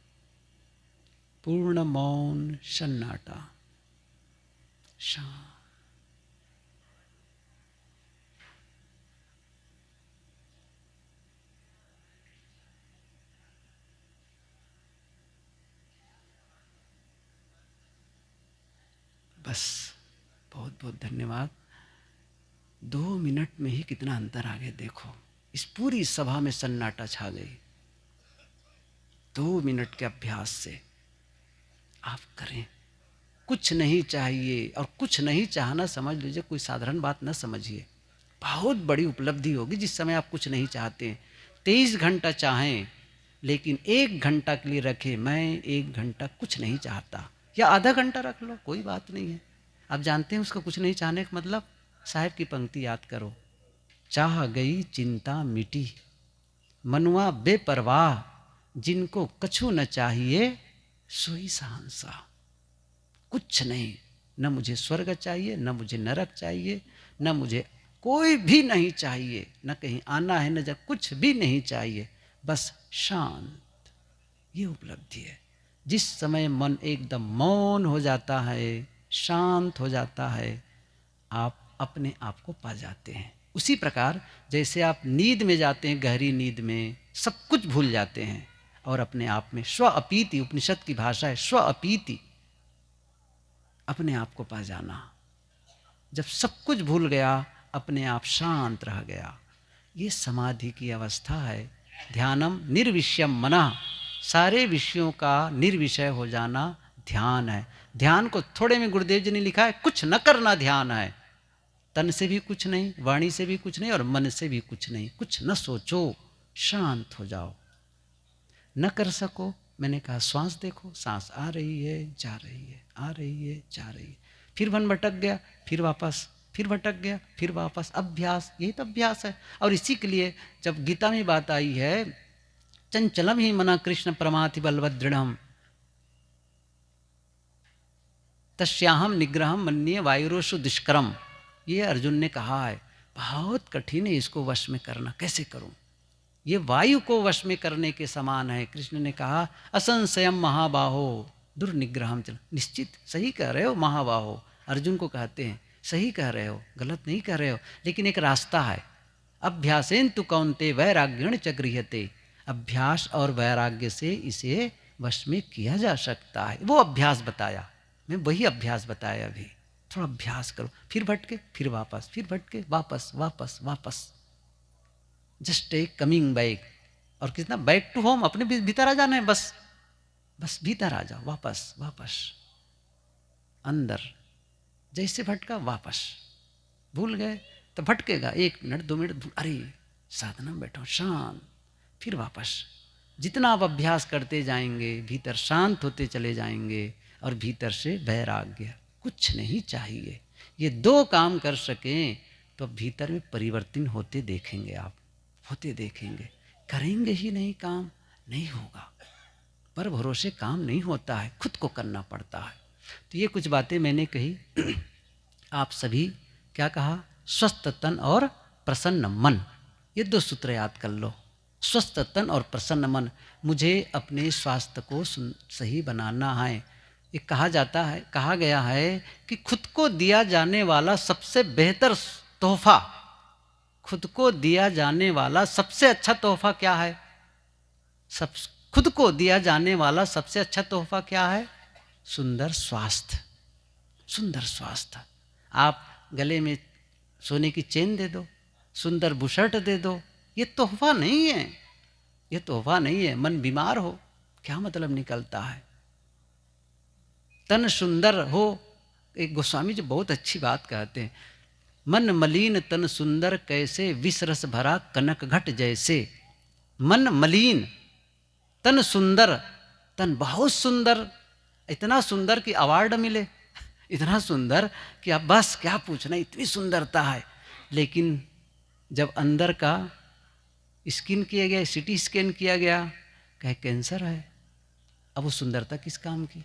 पूर्ण मौन, सन्नाटा, शांत। बस, बहुत बहुत धन्यवाद। 2 मिनट में ही कितना अंतर आ गया देखो, इस पूरी सभा में सन्नाटा छा गई। 2 मिनट के अभ्यास से आप करें। कुछ नहीं चाहिए, और कुछ नहीं चाहना समझ लीजिए कोई साधारण बात न समझिए, बहुत बड़ी उपलब्धि होगी जिस समय आप कुछ नहीं चाहते। 23 घंटा चाहें, लेकिन 1 घंटा के लिए रखें, मैं 1 घंटा कुछ नहीं चाहता, या आधा घंटा रख लो, कोई बात नहीं है। आप जानते हैं उसका कुछ नहीं चाहने का मतलब? साहब की पंक्ति याद करो, चाह गई चिंता मिटी, मनुआ बेपरवाह, जिनको कछु न चाहिए सोई सहंसा। कुछ नहीं, न मुझे स्वर्ग चाहिए, न मुझे नरक चाहिए, न मुझे कोई भी नहीं चाहिए, न कहीं आना है, न जब, कुछ भी नहीं चाहिए, बस शांत। ये उपलब्धि है। जिस समय मन एकदम मौन हो जाता है, शांत हो जाता है, आप अपने आप को पा जाते हैं। उसी प्रकार जैसे आप नींद में जाते हैं, गहरी नींद में सब कुछ भूल जाते हैं, और अपने आप में स्व अपीति, उपनिषद की भाषा है स्व अपीति, अपने आप को पा जाना। जब सब कुछ भूल गया, अपने आप शांत रह गया, ये समाधि की अवस्था है। ध्यानम निर्विषयम मनः, सारे विषयों का निर्विषय हो जाना ध्यान है। ध्यान को थोड़े में गुरुदेव जी ने लिखा है, कुछ न करना ध्यान है। तन से भी कुछ नहीं, वाणी से भी कुछ नहीं, और मन से भी कुछ नहीं। कुछ न सोचो, शांत हो जाओ। न कर सको, मैंने कहा श्वास देखो, सांस आ रही है, जा रही है, आ रही है, जा रही है। फिर मन भटक गया, फिर वापस, फिर भटक गया, फिर वापस। अभ्यास, यही तो अभ्यास है। और इसी के लिए जब गीता में बात आई है, चंचलम ही मना कृष्ण परमाथि बलवद दृढ़म तस्याहम निग्रहम मन्ये वायुरोषु दुष्करम। ये अर्जुन ने कहा है, बहुत कठिन है इसको वश में करना, कैसे करूं? ये वायु को वश में करने के समान है। कृष्ण ने कहा, असंशयम महाबाहो दुर्निग्रहम चल। निश्चित सही कह रहे हो महाबाहो, अर्जुन को कहते हैं, सही कह रहे हो, गलत नहीं कह रहे हो, लेकिन एक रास्ता है। अभ्यासेन तु कौन्ते वैराग्यण च गृह्यते। अभ्यास और वैराग्य से इसे वश में किया जा सकता है। वो अभ्यास बताया, मैं वही अभ्यास बताया अभी। थोड़ा अभ्यास करो, फिर भटके, फिर वापस, फिर भटके, वापस वापस वापस। Just take coming back. और कितना बैक टू होम, अपने भीतर आ जाना है, बस बस भीतर आ जाओ, वापस वापस अंदर। जैसे भटका वापस, भूल गए तो भटकेगा, 1 मिनट 2 मिनट, अरे साधना में बैठो, शांत, फिर वापस। जितना आप अभ्यास करते जाएंगे, भीतर शांत होते चले जाएंगे, और भीतर से वैराग्य, कुछ नहीं चाहिए। ये 2 काम कर सकें तो भीतर में परिवर्तन होते देखेंगे आप, होते देखेंगे। करेंगे ही नहीं काम, नहीं होगा। पर भरोसे काम नहीं होता है, खुद को करना पड़ता है। तो ये कुछ बातें मैंने कही। आप सभी क्या कहा? स्वस्थ तन और प्रसन्न मन, ये 2 सूत्र याद कर लो। स्वस्थ तन और प्रसन्न मन। मुझे अपने स्वास्थ्य को सही बनाना है। ये कहा जाता है, कहा गया है कि खुद को दिया जाने वाला सबसे बेहतर तोहफा, खुद को दिया जाने वाला सबसे अच्छा तोहफा क्या है? खुद को दिया जाने वाला सबसे अच्छा तोहफा क्या है? सुंदर स्वास्थ्य। सुंदर स्वास्थ्य। आप गले में सोने की चेन दे दो, सुंदर बुशर्ट दे दो, ये तोहफा नहीं है, ये तोहफा नहीं है। मन बीमार हो, क्या मतलब निकलता है? तन सुंदर हो, एक गोस्वामी जी बहुत अच्छी बात कहते हैं, मन मलिन तन सुंदर कैसे, विष रस भरा कनक घट जैसे। मन मलिन तन सुंदर, तन बहुत सुंदर, इतना सुंदर कि अवार्ड मिले, इतना सुंदर कि अब बस क्या पूछना, इतनी सुंदरता है। लेकिन जब अंदर का स्किन किया गया, सिटी स्कैन किया गया, कहे कैंसर है, अब वो सुंदरता किस काम की?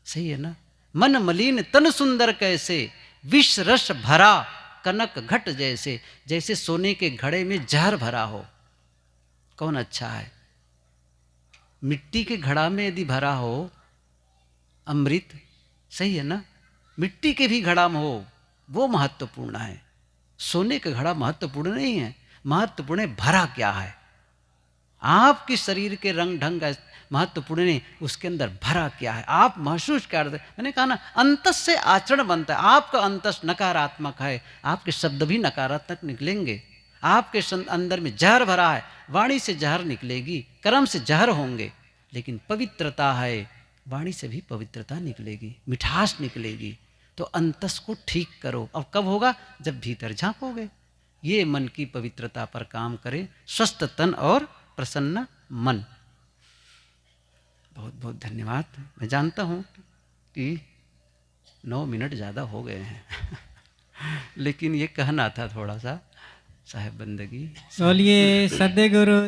सही है ना? मन मलिन तन सुंदर कैसे, विष रस भरा कनक घट जैसे। जैसे सोने के घड़े में जहर भरा हो, कौन अच्छा है? मिट्टी के घड़ा में यदि भरा हो अमृत, सही है ना? मिट्टी के भी घड़ा में हो, वो महत्वपूर्ण है। सोने का घड़ा महत्वपूर्ण नहीं है, महत्वपूर्ण है भरा क्या है। आपके शरीर के रंग ढंग का महत्वपूर्ण नहीं, उसके अंदर भरा क्या है, आप महसूस कर दे। मैंने कहा ना, अंतस से आचरण बनता है। आपका अंतस नकारात्मक है, आपके शब्द भी नकारात्मक निकलेंगे। आपके अंदर में जहर भरा है, वाणी से जहर निकलेगी, कर्म से जहर होंगे। लेकिन पवित्रता है, वाणी से भी पवित्रता निकलेगी, मिठास निकलेगी। तो अंतस को ठीक करो। अब कब होगा? जब भीतर झांकोगे। ये मन की पवित्रता पर काम करें। स्वस्थ तन और प्रसन्न मन। बहुत बहुत धन्यवाद। मैं जानता हूँ कि 9 मिनट ज़्यादा हो गए हैं लेकिन ये कहना था थोड़ा सा, साहेब बंदगी। बोलिए सद्गुरु